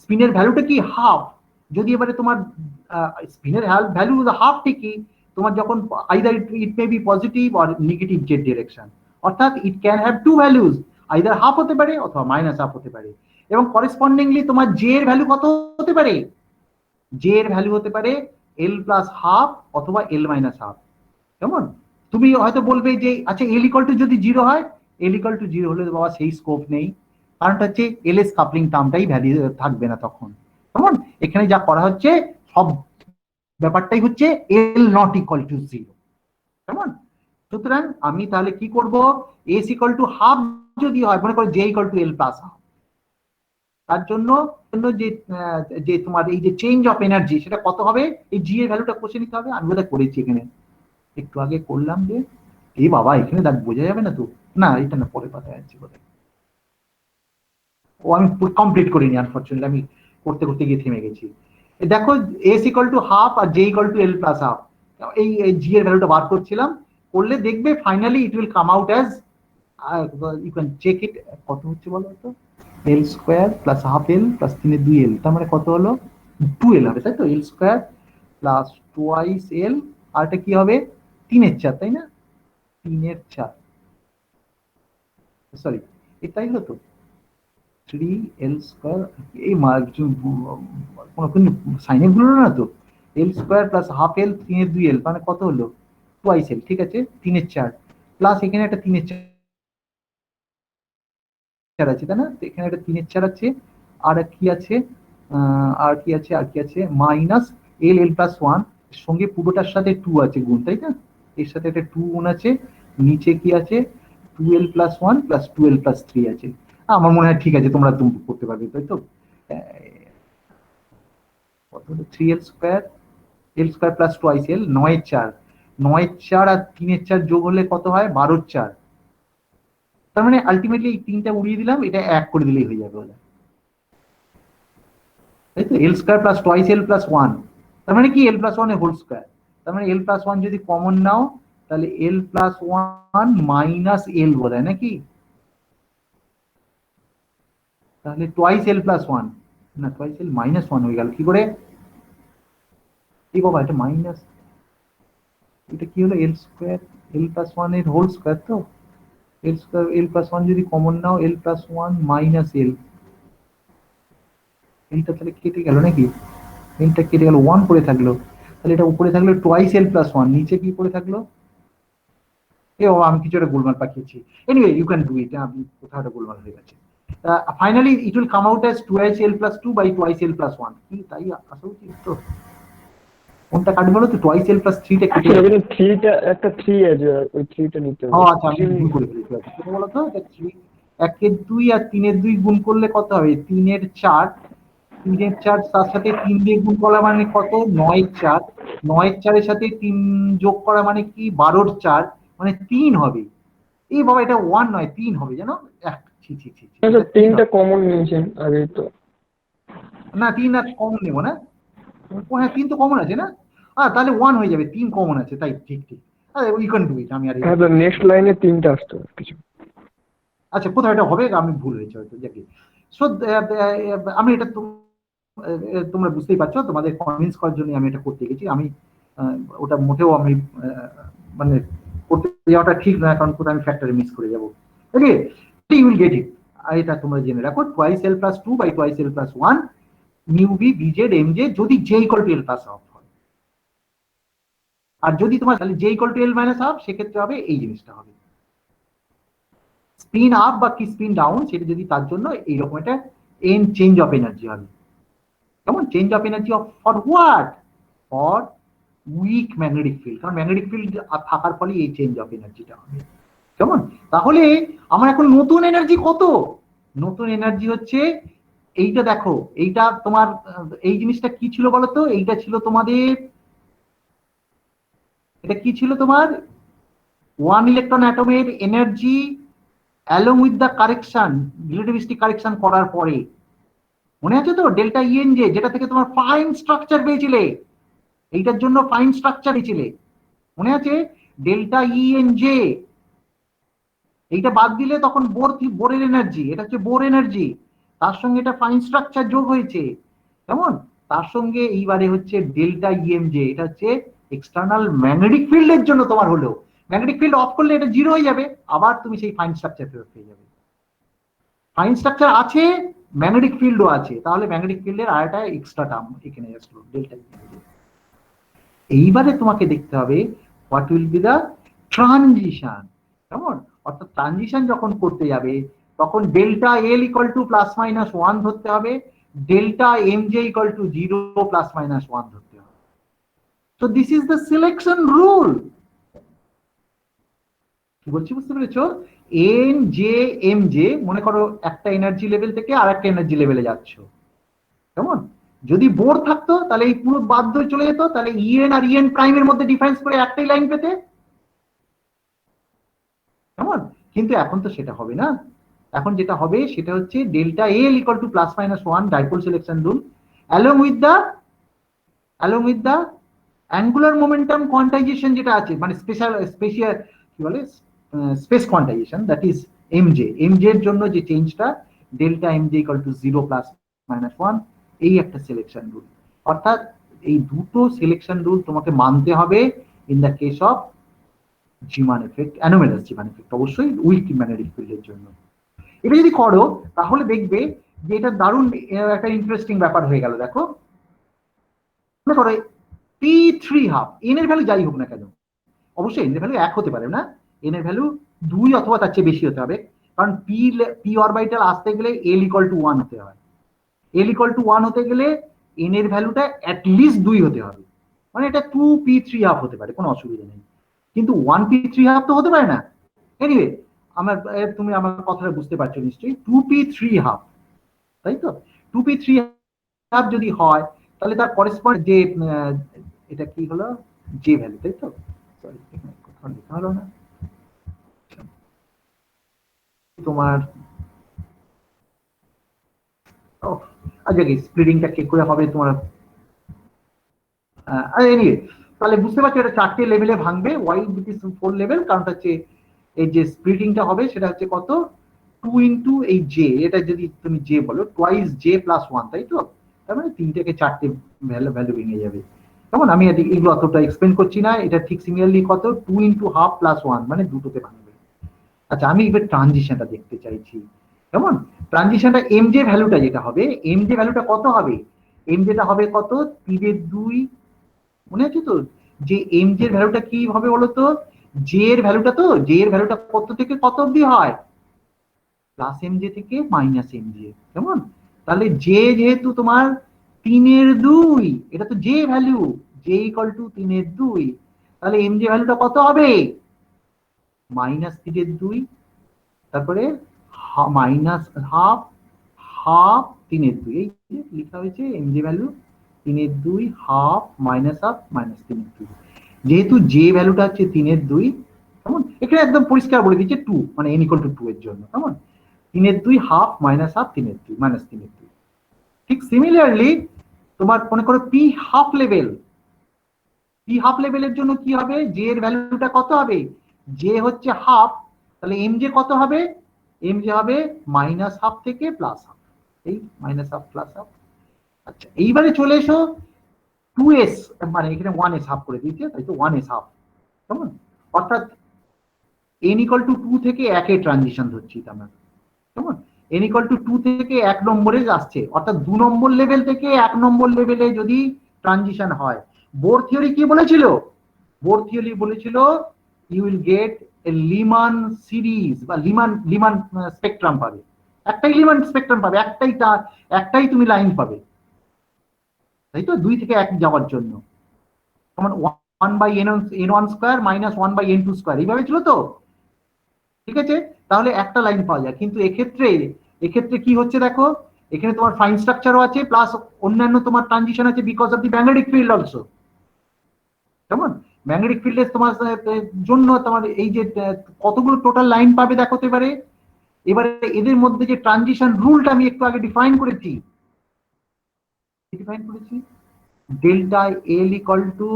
স্পিনের ভ্যালুটা কি হাফ। যদি এবারে তোমার স্পিনের ভ্যালু হাফ ঠিকই, তোমার যখন either it may be positive or negative Z direction, অর্থাৎ it can have two values, either half হতে পারে অথবা মাইনাস হাফ হতে পারে। এবং করেসপন্ডিংলি তোমার জে এর ভ্যালু কত হতে পারে? জে এর ভ্যালু হতে পারে এল প্লাস হাফ অথবা এল মাইনাস হাফ। কেমন? তুমি হয়তো বলবে যে আচ্ছা এল ইকুয়াল টু যদি 0 হয়, এল ইকুয়াল টু 0 হলে বাবা সেই স্কোপ নেই, কারণটা হচ্ছে এল এস কাপলিং টার্মটাই ভ্যালু থাকবে না তখন। কেমন? এখানে যা করা হচ্ছে সব ব্যাপারটাই হচ্ছে এল নট ইকুয়াল টু 0। কেমন? সুতরাং আমি তাহলে কি করব, এস ইকুয়াল টু হাফ যদি হয়, মনে করো J equal to L plus half, তার জন্য যে তোমার এই যে চেঞ্জ অফ এনার্জি সেটা কত হবে, এই জি এর ভ্যালুটা কষে নিতে হবে। আমি বোধহয় করেছি এখানে, একটু আগে করলাম যে এই বাবা এখানে দেখ বোঝা যাবে না তো, না এটা না পরে পাতায় আছে বোধহয়, ও আমি কমপ্লিট করিনি আনফরচুনেটলি, আমি করতে করতে গিয়ে থেমে গেছি। দেখো এস ইকুয়াল টু হাফ আর J equal to L plus half, এই জি এর ভ্যালুটা বার করছিলাম, করলে দেখবে finally it will come out as, you can check it, কত হচ্ছে বলো তো, L square plus half L plus 3/2 L, তার মানে কত হলো 2 এল হবে, তাই তো? L square plus twice L, আর এটা কি হবে 3/4, তাই না? 3/4, সরি এটাই হলো তো 3 এল স্কোয়ার, এই কোনো সাইনে ভুল হলো না তো? এল স্কোয়ার প্লাস হাফ এল 3/2 এল, মানে কত হলো টোয়াইস এল, ঠিক আছে 3/4, প্লাস এখানে একটা 3/4 আছে, তাই না? এখানে একটা 3/4 আছে, আর কি আছে, আর কি আছে, আর কি আছে, মাইনাস এল, এল প্লাস 1, সঙ্গে পুরোটার সাথে 2 আছে গুণ, তাই না? এর সাথে একটা 2 গুণ আছে, নিচে কি আছে 2l plus 1 plus 2l plus 3 আছে। আমার মনে হয় ঠিক আছে, তোমরা করতে পারবে, তাই তো? কত হলো 3l square, L square plus twice এল, 9/4, 9/4 আর 3/4 যোগ হলে কত হয় 12/4। তার মানে আলটিমেটলি এই 3টা উড়িয়ে দিলাম, এটা 1 করে দিলেই হয়ে যাবে, তাই তো? L square plus twice L plus 1, তার মানে কি এল প্লাস 1 এর হোল স্কোয়ার, তার মানে এল প্লাস 1 যদি কমন নাও তাহলে এল প্লাস 1 মাইনাস এল বোধ হয় নাকি, তাহলে টোয়াইস এল প্লাস 1, না টোয়াইস এল মাইনাস 1 হয়ে গেল কি করে, কি বাবা এটা মাইনাস, এটা কি হলো এল স্কোয়ার এল প্লাস 1 এর হোল স্কোয়ার, তো এল স্কোয়ার এল প্লাস 1 যদি কমন নাও এল প্লাস 1 মাইনাস এল, এলটা তাহলে কেটে গেল নাকি, এলটা কেটে গেল 1 পড়ে থাকলো, তাহলে এটা উপরে থাকলো টোয়াইস এল প্লাস 1, নিচে কি পড়ে থাকলো, এ বাবা আমি কিছু একটা গোলমাল পাঠিয়েছি, anyway you can do it, আমি কোথাও একটা গোলমাল হয়ে গেছে। Finally it will come out as twice L plus 2 by twice L plus 1, কি তাই আসা উচিত তো? কোনটা কাটবে বলো তো, টোয়াইস এল প্লাস 3টা কেটে যাবে, 3টা একটা 3 আছে, ওই 3টা নিতে ও হবে। আচ্ছা আমি ভুল করে ফেলেছি, কি বলো তো, এটা 3 1 এর 2 আর 3 এর 2 গুণ করলে কত হবে 3/4, 3/4 তার সাথে 3 দিয়ে গুণ করা মানে কত 9/4, 9/4 এর সাথে 3 যোগ করা মানে কি 12/4, মানে 3 হবে। এই বাবা এটা 1 নয় 3 হবে জানো, ছি ছি ছি ছি, আচ্ছা এটা 3 3টা হবে কমন নিয়েছেন আগে তো। না, 3 আর কমন নেবো না, ও হ্যাঁ 3 তো কমন আছে না, তাহলে 1 হয়ে যাবে, 3 কমন আছে, তাই ঠিক ঠিক, উই ক্যান ডু ইট, আমি আর হ্যাঁ, তো নেক্সট লাইনে 3টা আসতে হবে কিছু। আচ্ছা কোথাও এটা হবে, আমি ভুল হয়েছে হয়তো, যাকে সো আমি এটা তোমরা বুঝতেই পারছো, তোমাদের কনভিন্স করার জন্য আমি এটা করতে গেছি, আমি ওটা মোটেও আমি মানে করতে যাওয়াটা ঠিক নয়, কারণ কোথাও আমি ফ্যাক্টরে মিস করে যাবো, okay you will get it. এটা তোমরা জেনে রাখো, twice L plus 2 by twice L plus 1 mu B BZ M J, যদি J equal to L plus half হয়, আর যদি তোমার তাহলে J equal to L minus half, সেক্ষেত্রে হবে এই জিনিসটা হবে স্পিন আপ বা কি স্পিন ডাউন, সেটা যদি তার জন্য এইরকম একটা এন চেঞ্জ অফ এনার্জি হবে। কেমন? Change of energy of for what, for weak magnetic field, কারণ ম্যাগনেটিক ফিল্ড থাকার ফলে এই চেঞ্জ অফ এনার্জিটা হবে। কেমন? তাহলে আমার এখন নতুন এনার্জি কত, নতুন এনার্জি হচ্ছে এইটা, দেখো এইটা তোমার এই জিনিসটা কি ছিল বলতো, এইটা ছিল তোমাদের, এটা কি ছিল তোমার 1 ইলেকট্রন অ্যাটমের energy along with the correction, relativistic correction করার পরে, মনে আছে তো ডেল্টা ইএনজে, যেটা থেকে তোমার ফাইন স্ট্রাকচার পেয়েছিলে, এইটার জন্য ফাইন স্ট্রাকচার পেয়েছিলে, মনে আছে? ডেল্টা ইএনজে, এইটা বাদ দিলে তখন বোরের এনার্জি, এটা হচ্ছে বোর এনার্জি, তার সঙ্গে এটা ফাইন স্ট্রাকচার যোগ হয়েছে, কেমন? তার সঙ্গে এইবারে হচ্ছে ডেল্টা ইএমজে, এটা হচ্ছে এক্সটার্নাল ম্যাগনেটিক ফিল্ডের জন্য তোমার হলো। ম্যাগনেটিক ফিল্ড অফ করলে এটা জিরো হয়ে যাবে, আবার তুমি সেই ফাইন স্ট্রাকচার ফেরত পেয়ে যাবে। ফাইন স্ট্রাকচার আছে, ম্যাগনেটিক ফিল্ডও আছে, তাহলে ম্যাগনেটিক ফিল্ডের আরেকটা এক্সট্রা টার্ম এখানে আসলো ডেল্টা ইএমজে। এইবারে তোমাকে দেখতে হবে what will be the transition, কেমন? অর্থাৎ ট্রানজিশন যখন করতে যাবে তখন delta L equal to plus minus one ধরতে হবে, delta M J equal to zero plus minus one ধরতে হবে। So this is the selection rule. কি বলছি বুঝতে পেরেছো? এন জে এম জে, মনে করো একটা এনার্জি লেভেল থেকে আর একটা এনার্জি লেভেলে যাচ্ছ, কেমন? যদি বোর থাকতো তাহলে এই পুরো বাধ্য চলে যেত, তাহলে ইএন আর ইএন প্রাইমের মধ্যে ডিফারেন্স করে একটাই লাইন পেতে, কেমন? কিন্তু এখন তো সেটা হবে না। এখন যেটা হবে সেটা হচ্ছে delta L equal to plus minus one dipole selection rule along with the angular momentum quantization যেটা আছে, মানে স্পেশিয়াল কি বলে space quantization, that is MJ এর জন্য যে চেঞ্জটা delta MJ equal to zero plus minus one, এই একটা সিলেকশন রুল। অর্থাৎ এই দুটো সিলেকশন রুল তোমাকে মানতে হবে ইন দ্য কেস অফ জিমান এফেক্ট, অ্যানোমেলাস জিমান এফেক্ট, অবশ্যই উইক ম্যাগনেটিক ফিল্ডের জন্য। এটা যদি করো তাহলে দেখবে যে এটা দারুণ একটা ইন্টারেস্টিং ব্যাপার হয়ে গেল। দেখো মনে করো P3 হাফ, এন এর ভ্যালু যাই হোক না কেন, অবশ্যই এন এর ভ্যালু এক হতে পারে না, এন এর ভ্যালু 2 অথবা তার চেয়ে বেশি হতে হবে, কারণ পি অরবিটাল আসতে গেলে এল ইকুয়াল টু 1 হতে হয়, এল ইকুয়াল টু 1 হতে গেলে এন এর ভ্যালুটা অ্যাটলিস্ট 2 হতে হবে, মানে এটা 2p3 হাফ হতে পারে, কোনো অসুবিধা নেই, কিন্তু 1p3 হাফ তো হতে পারে না। এনিওয়ে তুমি আমার কথাটা বুঝতে পারছো নিশ্চয়ই, 2p3 হাফ, তাই তো? 2p3 হাফ যদি হয় তাহলে তার করেসপন্ড যে এটা কি হলো, জে ভ্যালু, তাই তো? সরি এখানে কোথাও লেখা হলো না, তোমার আচ্ছা কি স্প্লিটিংটা কি করে হবে তোমার, এনিওয়ে তাহলে বুঝতে পারছো এটা 4টে লেভেলে ভাঙবে, ওয়াই দিস ইজ 4 লেভেল, কারণ হচ্ছে এই যে স্প্লিটিংটা হবে সেটা হচ্ছে কত, 2 ইনটু এই জে, এটা যদি তুমি জে বলো টুয়াইস জে প্লাস 1, তাই তো? তার মানে 3 থেকে 4টে ভ্যালু ভেঙে যাবে, কেমন? আমি এগুলো অতটা এক্সপ্লেন করছি না, এটা ঠিক সিমিলারলি কত 2 ইনটু হাফ প্লাস 1, মানে দুটোতে ভাঙবে। আচ্ছা আমি এবার ট্রানজিশনটা দেখতে চাইছি, কেমন? ট্রানজিশনটা এম জে ভ্যালুটা যেটা হবে, এম জে ভ্যালুটা কত হবে, এম জেটা হবে কত 3/2, মনে আছে তো? যে এম জে এর ভ্যালুটা কি হবে বলতো, জে এর ভ্যালুটা, তো জে এর ভ্যালুটা কত থেকে কত অবধি হয়, প্লাস এম জে থেকে মাইনাস এম জে, কেমন? তাহলে জে যেহেতু তোমার 3/2, এটা তো J value, J equal two 3/2, তাহলে এম জে ভ্যালুটা কত হবে, -3/2, তারপরে মাইনাস হাফ, হাফ 3/2, এই যে লেখা হয়েছে M J value 3/2, half minus half minus 3/2, যেহেতু জে ভ্যালুটা হচ্ছে 3/2, কেমন? এখানে একদম পরিষ্কার বলে দিচ্ছে 2, মানে n ইকুয়াল টু 2 এর জন্য, কেমন? 3/2 হাফ মাইনাস হাফ 3/2 মাইনাস 3/2। ঠিক সিমিলারলি তোমার মনে করো পি হাফ লেভেলের জন্য কি হবে, জে এর ভ্যালুটা কত হবে, জে হচ্ছে হাফ, তাহলে এম জে কত হবে, এম জে হবে মাইনাস হাফ থেকে প্লাস হাফ, এই মাইনাস হাফ প্লাস হাফ। আচ্ছা এইবারে চলে এসো 2s, মানে এখানে 1s হাফ করে দিয়েছে, তাই তো 1s হাফ, কেমন? অর্থাৎ n ইকুয়াল টু 2 থেকে 1 এ ট্রানজিশন ধরছি আমরা, কেমন? n ইকুয়াল টু 2 থেকে 1 নম্বরে আসছে, অর্থাৎ 2 নম্বর লেভেল থেকে 1 নম্বর লেভেলে যদি ট্রানজিশন হয়, বোর থিওরি কি বলেছিল, বোর থিওরি বলেছিল you will get a Lyman series বা লিমান স্পেকট্রাম পাবে, একটাই লিমান স্পেকট্রাম পাবে, একটাই তুমি লাইন পাবে, তাই তো? 2 থেকে 1 যাওয়ার জন্য, যেমন 1/n1² মাইনাস 1/n2², এইভাবে ছিল তো, ঠিক আছে? তাহলে একটা লাইন পাওয়া যায়, কিন্তু এক্ষেত্রে কি হচ্ছে দেখো, এখানে তোমার ফাইন স্ট্রাকচারও আছে প্লাস অন্যান্য তোমার ট্রানজিশন আছে because of the magnetic field also, কেমন? ম্যাগনেটিক ফিল্ডের তোমার জন্য তোমার এই যে কতগুলো টোটাল লাইন পাবে দেখো তো এবারে এদের মধ্যে যে ট্রানজিশন রুলটা আমি একটু আগে ডিফাইন করেছি, ডিফাইন করেছি delta L equal to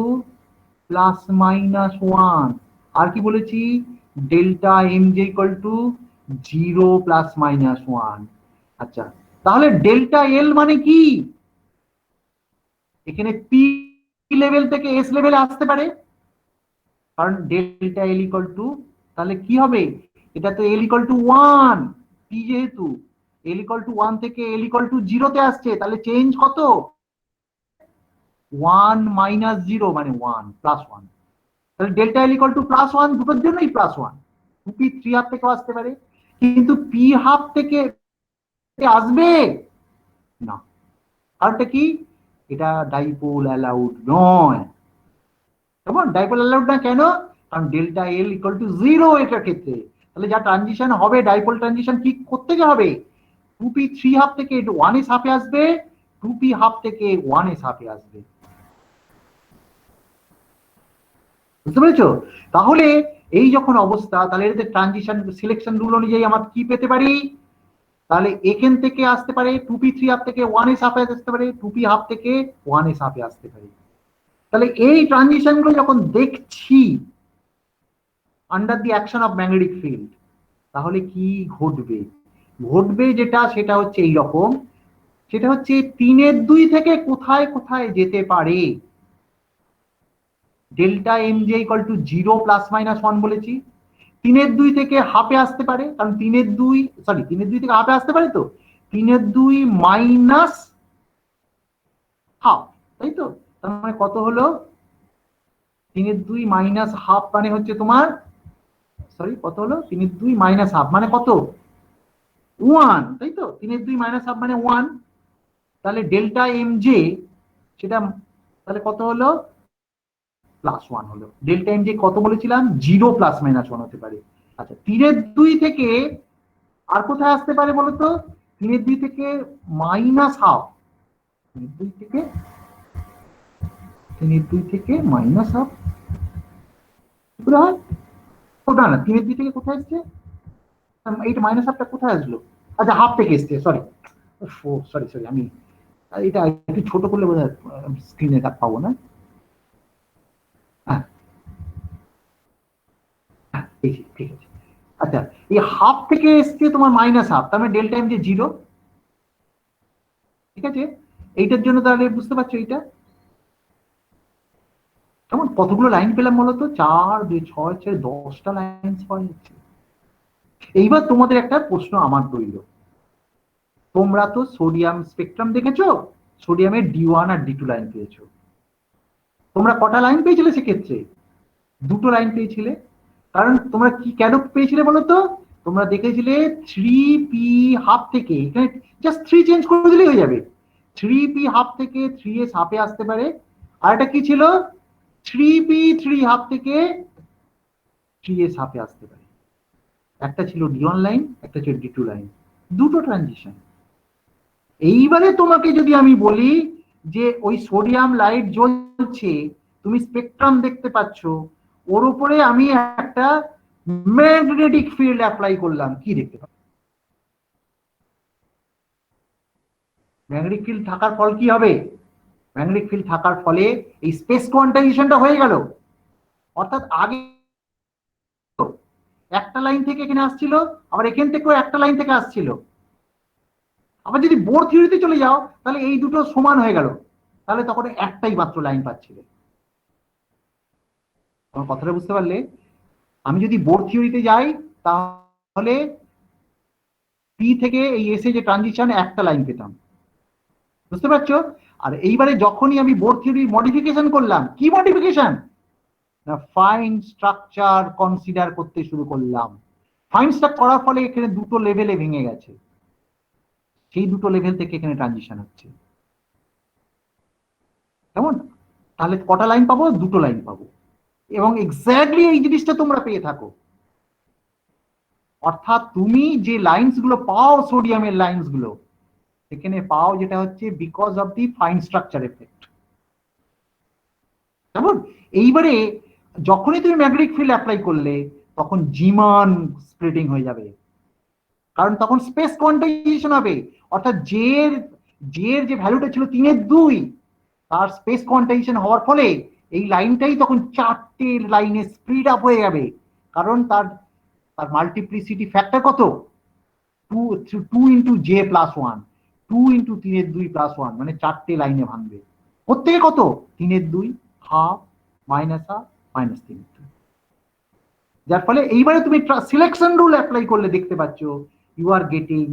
plus minus one, আর কি বলেছি delta M J equal to 0 plus minus one. আচ্ছা, তাহলে ডেল্টা এল মানে কি? এখানে পি লেভেল থেকে এস লেভেলে আসতে পারে, কারণ ডেল্টা এল ইকুয়াল টু, তাহলে কি হবে, এটা তো এল ইকুয়াল টু ওয়ান, পি যেহেতু এল ইকুয়াল টু ওয়ান থেকে এল ইকুয়াল টু জিরোতে আসছে, তাহলে চেঞ্জ কত, ওয়ান মাইনাস জিরো মানে ওয়ান প্লাস ওয়ান। তাহলে delta L equal to plus one, দুটোর জন্যই plus one. P three half থেকেও আসতে পারে, কিন্তু পি হাফ থেকে আসবে না, কারণটা কি, এটা ডাইপোল অ্যালাউড নয়। কেমন ডাইপোল অ্যালাউড না কেন, কারণ delta L equal to zero এটার ক্ষেত্রে। তাহলে যা ট্রানজিশন হবে ডাইপোল ট্রানজিশন কি করতে হবে, টু পি থ্রি হাফ থেকে ওয়ান এস হাফে আসবে, টু পি হাফ থেকে ওয়ান এস হাফে আসবে। বুঝতে পেরেছো? তাহলে এই যখন অবস্থা, তাহলে এর ট্রানজিশন সিলেকশন রুল অনুযায়ী আমরা কি পেতে পারি, তাহলে এখান থেকে আসতে পারে টু পি থ্রি হাফ থেকে ওয়ান এস হাফে আসতে পারে, টু পি হাফ থেকে ওয়ান এস হাফে আসতে পারে। তাহলে এই ট্রানজিশন গুলো যখন দেখছি under the action of magnetic field, তাহলে কি ঘটবে, ঘটবে যেটা সেটা হচ্ছে এই রকম, সেটা হচ্ছে 3/2 থেকে কোথায় কোথায় যেতে পারে। Delta M J equal to 0 plus minus 1 বলেছি, 3/2 থেকে হাফে আসতে পারে, কারণ 3/2 থেকে হাফে আসতে পারে, তো 3/2 মাইনাস হাফ, তাই তো, তার মানে কত হলো, 3/2 মাইনাস হাফ মানে হচ্ছে তোমার, কত হলো, 3/2 মাইনাস হাফ মানে কত, ওয়ান, তাই তো, 3/2 মাইনাস হাফ মানে ওয়ান। তাহলে ডেল্টা এম জে সেটা তাহলে কত হলো, প্লাস ওয়ান হলো। ডেল্টা এম জে কত বলেছিলাম, 0 প্লাস মাইনাস ওয়ান হতে পারে। আচ্ছা, 3/2 থেকে আর কোথায় আসতে পারে বলতো, 3/2 থেকে মাইনাস হাফ, 3/2 থেকে 3/2 থেকে মাইনাস হাফ হয়, না না 3/2 থেকে কোথায় আসছে, এইটা মাইনাস হাফটা কোথায় আসলো, আচ্ছা হাফ থেকে এসছে, সরি সরি সরি, আমি এটা একটু ছোট করলে বোধ হয় স্ক্রিনে পাবো না। হ্যাঁ ঠিক আছে। আচ্ছা, এই হাফ থেকে এসছে তোমার মাইনাস হাফ, তার মানে ডেল্টা এম যে 0, ঠিক আছে। এইটার জন্য তাহলে বুঝতে পারছো এইটা কেমন, কতগুলো লাইন পেলাম বলতো, 4 2 6 6 10টা লাইন পাওয়া যাচ্ছে। এইবার তোমাদের একটা প্রশ্ন আমার রইল, তোমরা তো সোডিয়াম স্পেকট্রাম দেখেছো, সোডিয়ামের D1 আর D2 লাইন পেয়েছো, তোমরা কটা লাইন পেয়েছিলে সেক্ষেত্রে, দুটো লাইন পেয়েছিলে। কারণ তোমরা কি কেন পেয়েছিলে বলতো, তোমরা দেখেছিলে 3p হাফ থেকে, এখানে জাস্ট 3 চেঞ্জ করে দিলেই হয়ে যাবে, 3p হাফ থেকে 3s হাফে আসতে পারে, আর এটা কি ছিল, 3p 3 হাফ থেকে 3s হাফে আসতে পারে। একটা ছিল D1 লাইন, একটা ছিল D2 লাইন, দুটো ট্রানজিশন। এইবারে তোমাকে যদি আমি বলি যে ওই সোডিয়াম লাইট জ্বলছে, তুমি স্পেকট্রাম দেখতে পাচ্ছ, ওর উপরে আমি একটা ম্যাগনেটিক ফিল্ড অ্যাপ্লাই করলাম, কি দেখতে পাচ্ছ, ম্যাগনেটিক ফিল্ড থাকার ফল কি হবে, ম্যাগনেটিক ফিল্ড থাকার ফলে এই স্পেস কোয়ান্টাইজেশনটা হয়ে গেল, অর্থাৎ আগে একটা লাইন থেকে এখানে আসছিল, আবার এখান থেকেও একটা লাইন থেকে আসছিল, আবার যদি বোর থিওরিতে চলে যাও তাহলে এই দুটো সমান হয়ে গেল, তাহলে তখন একটাই মাত্র লাইন পাচ্ছিলে। তোমার কথাটা বুঝতে পারলে, আমি যদি বোর থিওরিতে যাই তাহলে পি থেকে এই এসে যে ট্রানজিশন একটা লাইন পেতাম, বুঝতে পারছো। আর এইবারে যখনই আমি বোর থিওরি মডিফিকেশন করলাম, কি মডিফিকেশন না, ফাইন স্ট্রাকচার কনসিডার করতে শুরু করলাম, ফাইন স্ট্রাকচার করার ফলে এখানে দুটো লেভেলে ভেঙে গেছে, সেই দুটো লেভেল থেকে এখানে ট্রানজিশন হচ্ছে, কেমন, তাহলে কটা লাইন পাবো, দুটো লাইন পাবো, এবং এক্স্যাক্টলি এই জিনিসটা তোমরা পেয়ে থাকো। অর্থাৎ তুমি যে লাইন্স গুলো পাও, সোডিয়ামের লাইন্স গুলো এখানে পাও, যেটা হচ্ছে because of the fine structure effect, কেমন। এইবারে যখনই তুমি ম্যাগনেটিক ফিল্ড অ্যাপ্লাই করলে তখন জিমান স্প্লিটিং হয়ে যাবে, কারণ তখন স্পেস কোয়ান্টাইজেশন হবে, অর্থাৎ যে জে এর যে ভ্যালুটা ছিল 3/2, তার স্পেস কোয়ান্টাইজেশন হওয়ার ফলে এই লাইনটাই তখন 4টে লাইনে স্প্লিট আপ হয়ে যাবে, কারণ তার তার মাল্টিপ্লিসিটি ফ্যাক্টর কত, 2 × j+1, 2 × 3/2+1, মানে 4টে লাইনে ভাঙবে। প্রত্যেকে কত, 3/2, হাফ, মাইনাস হাফ, মাইনাস 3/2। যার ফলে এইবারে তুমি সিলেকশন রুল অ্যাপ্লাই করলে দেখতে পাচ্ছ ইউ আর গেটিং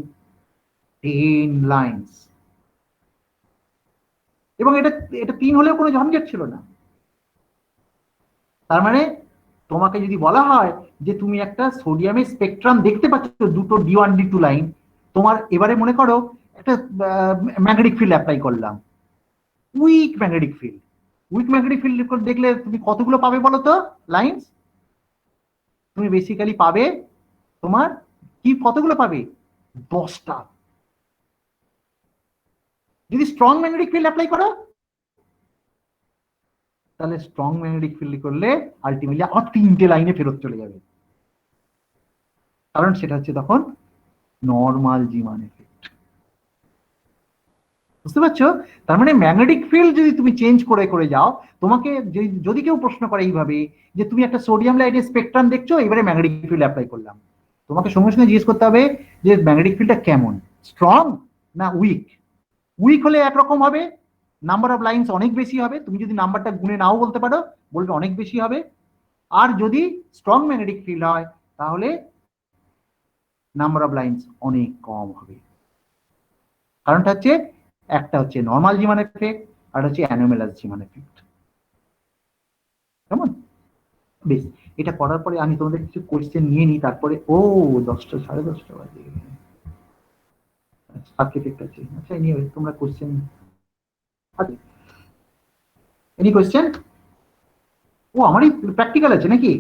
10 লাইনস। এবং এটা এটা 3 হলেও কোনো ঝঞ্ঝাট ছিল না। তার মানে তোমাকে যদি বলা হয় যে তুমি একটা সোডিয়ামের স্পেকট্রাম দেখতে পাচ্ছ, দুটো D1 D2 লাইন, তোমার এবারে মনে করো একটা ম্যাগনেটিক ফিল্ড অ্যাপ্লাই করলাম, weak magnetic field. Weak magnetic field দেখলে তুমি কতগুলো পাবে বলো তো লাইনস? তুমি বেসিক্যালি পাবে তোমার কি, কতগুলো পাবে, 10টা। যদি স্ট্রং ম্যাগনেটিক ফিল্ড অ্যাপ্লাই করো, তাহলে স্ট্রং ম্যাগনেটিক ফিল্ড করলে আলটিমেটলি আবার 3টে লাইনে ফেরত চলে যাবে, কারণ সেটা হচ্ছে তখন নর্মাল জিমান এফেক্ট। বুঝতে পারছো? তার মানে ম্যাগনেটিক ফিল্ড যদি তুমি চেঞ্জ করে করে যাও, তোমাকে যদি কেউ প্রশ্ন করে এইভাবে যে তুমি একটা সোডিয়াম লাইটের স্পেকট্রাম দেখছো, এবারে ম্যাগনেটিক ফিল্ড অ্যাপ্লাই করলাম, তোমাকে সঙ্গে সঙ্গে জিজ্ঞেস করতে হবে যে ম্যাগনেটিক ফিল্ডটা কেমন, স্ট্রং না উইক। উইক হলে একরকম হবে, নাম্বার অফ লাইন্স অনেক বেশি হবে, তুমি যদি নাম্বারটা গুণে নাও বলতে পারো, বলবে অনেক বেশি হবে। আর যদি স্ট্রং ম্যাগনেটিক ফিল্ড হয়, তাহলে নাম্বার অফ লাইন্স অনেক কম হবে। কারণটা হচ্ছে, একটা হচ্ছে নর্মাল জিমান এফেক্ট, আর হচ্ছে অ্যানোমালাস জিমান এফেক্ট। কেমন? বেশ, এটা করার পরে আমি তোমাদের কিছু কোয়েশ্চেন নিয়ে নিই, তারপরে 10টা 10:30 বাজে, সার্কিট আছে। আচ্ছা, নিয়ে তোমরা কোয়েশ্চেন, এনি কোয়েশ্চেন? আমারই প্র্যাকটিক্যাল আছে নাকি?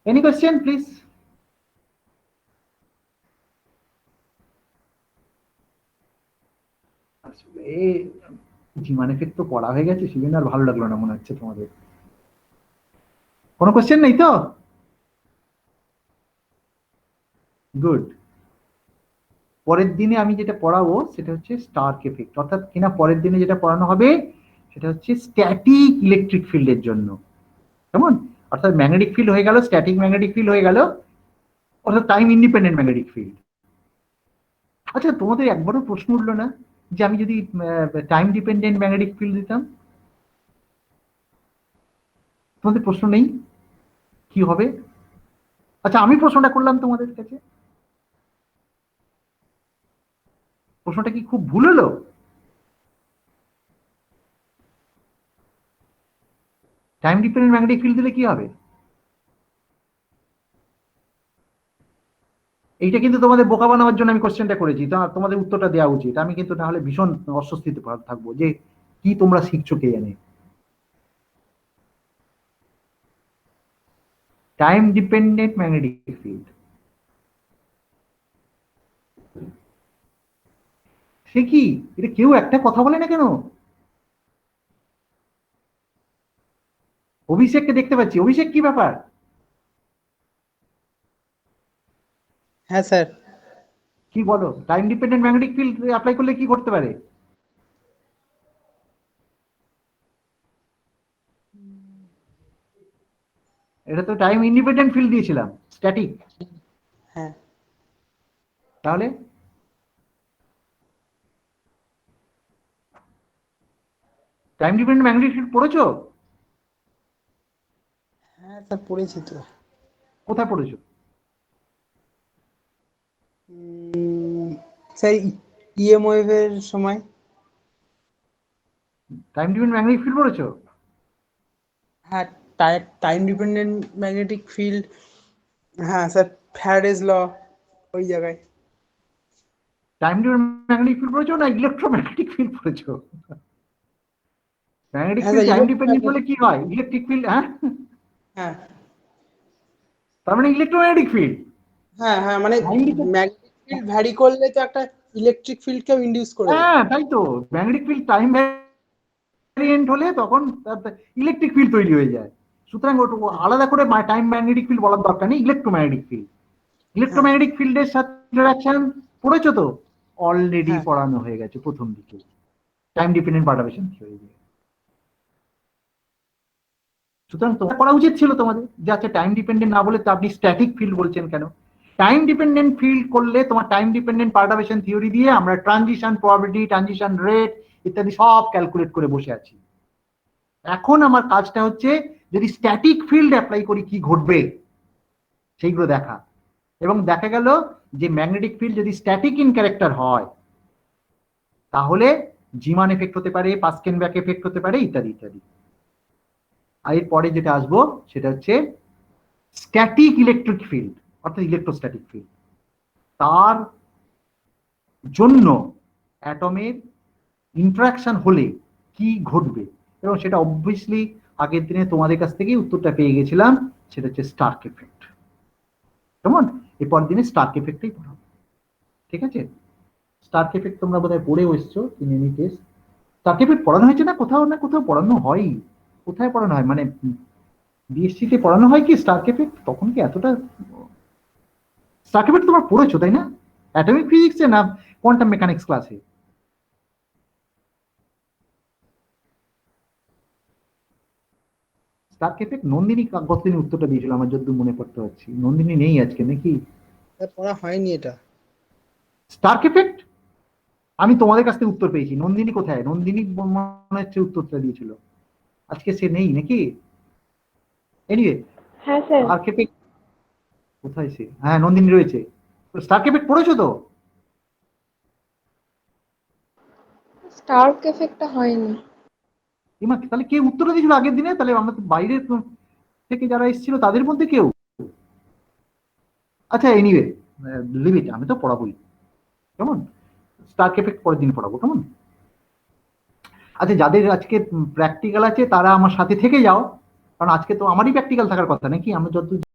Any question please? আসলে জিমান এফেক্ট তো পড়া হয়ে গেছে, সেজন্য আর ভালো লাগলো না মনে হচ্ছে তোমাদের। কোনো কোয়েশ্চেন নেই তো? গুড। পরের দিনে আমি যেটা পড়াবো সেটা হচ্ছে স্টার্ক এফেক্ট, অর্থাৎ কিনা পরের দিনে যেটা পড়ানো হবে সেটা হচ্ছে স্ট্যাটিক ইলেকট্রিক ফিল্ডের জন্য। কেমন? অর্থাৎ ম্যাগনেটিক ফিল্ড হয়ে গেল, স্ট্যাটিক ম্যাগনেটিক ফিল্ড হয়ে গেল, অর্থাৎ টাইম ইন্ডিপেন্ডেন্ট ম্যাগনেটিক ফিল্ড। আচ্ছা, তোমাদের একবারও প্রশ্ন উঠলো না যে আমি যদি টাইম ডিপেন্ডেন্ট ম্যাগনেটিক ফিল্ড দিতাম? তোমাদের প্রশ্ন নেই কি হবে? আচ্ছা, আমি প্রশ্নটা করলাম তোমাদের কাছে, প্রশ্নটা কি খুব ভুল হলো? টাইম ডিপেন্ডেন্ট ম্যাগনেটিক ফিল্ড দিলে কি হবে? এইটা কিন্তু তোমাদের বোকা বানাবার জন্য আমি কোশ্চেনটা করেছি, তোমাদের উত্তরটা দেওয়া উচিত। আমি কিন্তু তাহলে ভীষণ অস্বস্তিতে থাকবো যে কি তোমরা শিখছো কে জানে। টাইম ডিপেন্ডেন্ট ম্যাগনেটিক ফিল্ড, সে কি? এটা কেউ একটা কথা বলে না কেন? অভিষেককে দেখতে পাচ্ছি। অভিষেক, কি ব্যাপার? হ্যাঁ স্যার। কি বলো, time dependent magnetic field apply করলে কি করতে পারে? এটা তো টাইম ইন্ডিপেন্ডেন্ট ফিল্ড দিয়েছিলাম, স্ট্যাটিক। হ্যাঁ তাহলে টাইম ডিপেন্ডেন্ট ম্যাগনেটিক ফিল্ড পড়েছো? হ্যাঁ স্যার, পড়েছি তো। কোথায় পড়েছো? স্যার, ইএম ওয়েভের সময়। টাইম ডিপেন্ডেন্ট ম্যাগনেটিক ফিল্ড পড়েছো? হ্যাঁ, টাইম ডিপেন্ডেন্ট ম্যাগনেটিক ফিল্ড। হ্যাঁ স্যার, ফ্যারাডেজ ল, ওই জায়গায়। টাইম ডিপেন্ডেন্ট ম্যাগনেটিক ফিল্ড পড়েছো না ইলেকট্রোম্যাগনেটিক ফিল্ড পড়েছো? ম্যাগনেটিক হ্যাঁ ফিল্ড স্যার, টাইম ডিপেন্ডেন্ট হলে কি হয়? ইলেকট্রিক ফিল্ড, হ্যাঁ? হ্যাঁ তার মানে ইলেকট্রোম্যাগনেটিক ফিল্ড। হ্যাঁ হ্যাঁ, মানে ম্যাগনেটিক ফিল্ড ভ্যারি করলে তো একটা ইলেকট্রিক ফিল্ডকেও ইন্ডিউস করে দেয়। হ্যাঁ, তাই তো। ম্যাগনেটিক ফিল্ড টাইম ভ্যারিয়েন্ট হলে তখন ইলেকট্রিক ফিল্ড তৈরি হয়ে যায়। সুতরাং আলাদা করে টাইম ম্যাগনেটিক ফিল্ড বলার দরকার নেই, ইলেকট্রোম্যাগনেটিক ফিল্ড। হ্যাঁ ইলেকট্রোম্যাগনেটিক ফিল্ডের সাথে ইন্টারাকশন পড়েছো তো? অলরেডি হ্যাঁ। পড়ানো হয়ে গেছে প্রথম দিকে, টাইম ডিপেন্ডেন্ট পারটারবেশন থিওরি দিয়ে। সুতরাং তোমার করা উচিত ছিল তোমাদের যে আচ্ছা টাইম ডিপেন্ডেন্ট না বলে তো আপনি স্ট্যাটিক ফিল্ড বলছেন কেন? টাইম ডিপেন্ডেন্ট ফিল্ড করলে তোমার টাইম ডিপেন্ডেন্ট পারটারবেশন থিওরি দিয়ে আমরা ট্রানজিশন প্রবাবিলিটি, ট্রানজিশন রেট ইত্যাদি সব ক্যালকুলেট করে বসে আছি। এখন আমার কাজটা হচ্ছে যদি স্ট্যাটিক ফিল্ড অ্যাপ্লাই করি কি ঘটবে সেইগুলো দেখা, এবং দেখা গেল যে ম্যাগনেটিক ফিল্ড যদি স্ট্যাটিক ইন ক্যারেক্টার হয় তাহলে জিমান এফেক্ট হতে পারে, পাস্কেনব্যাক এফেক্ট হতে পারে ইত্যাদি ইত্যাদি। আর এরপরে যেটা আসবো সেটা হচ্ছে স্ট্যাটিক ইলেকট্রিক ফিল্ড অর্থাৎ ইলেকট্রোস্ট্যাটিক ফিল্ড। তার জন্য অ্যাটমের ইন্টারাকশন হলে কি ঘটবে, এবং সেটা অবভিয়াসলি আগের দিনে তোমাদের কাছ থেকেই উত্তরটা পেয়ে গেছিলাম, সেটা হচ্ছে স্টার্ক এফেক্ট। কেমন? এরপর দিনে স্টার্ক এফেক্টই পড়াবো, ঠিক আছে? স্টার্ক এফেক্ট তোমরা বোধহয় পড়েও এসছো in any case. Stark effect পড়ানো হয়েছে না কোথাও না কোথাও? পড়ানো হয়। কোথায় পড়ানো হয়? মানে বিএসসি তে পড়ানো হয় কি স্টার্ক এফেক্ট? তখন কি এতটা স্টার্ক এফেক্ট তোমরা পড়েছো তাই না? অ্যাটমিক ফিজিক্সে না কোয়ান্টাম মেকানিক্স ক্লাসে? স্টার্ক এফেক্ট নন্দিনী গতদিন উত্তরটা দিয়েছিল আমার যতদূর মনে করতে পারছি। নন্দিনী নেই আজকে নাকি? পড়া হয়নি এটা। স্টার্ক এফেক্ট আমি তোমাদের কাছ থেকে উত্তর পেয়েছি। নন্দিনী কোথায়? নন্দিনী মনে হচ্ছে উত্তরটা দিয়েছিল, আজকে সে নেই নাকি? এনিওয়ে, হ্যাঁ স্যার। স্টার্ক এফেক্ট কোথায় সে? হ্যাঁ নন্দিনী রয়েছে। স্টার্ক এফেক্ট পড়েছো তো? স্টার্ক এফেক্টটা হয়নি। ইমা তাহলে কে উত্তরটা দিয়েছিল আগের দিনে? তাহলে আমরা তো বাইরে থেকে যারা এসেছিল তাদের মধ্যে কেউ। আচ্ছা এনিওয়ে, লিভ ইট, আমি তো পড়াবোই। কেমন? স্টার্ক এফেক্ট পরের দিন পড়াবো, কেমন? আচ্ছা যাদের আজকে প্র্যাকটিক্যাল আছে তারা আমার সাথে থেকে যাও, কারণ আজকে তো আমারই প্র্যাকটিক্যাল থাকার কথা নাকি? আমরা যত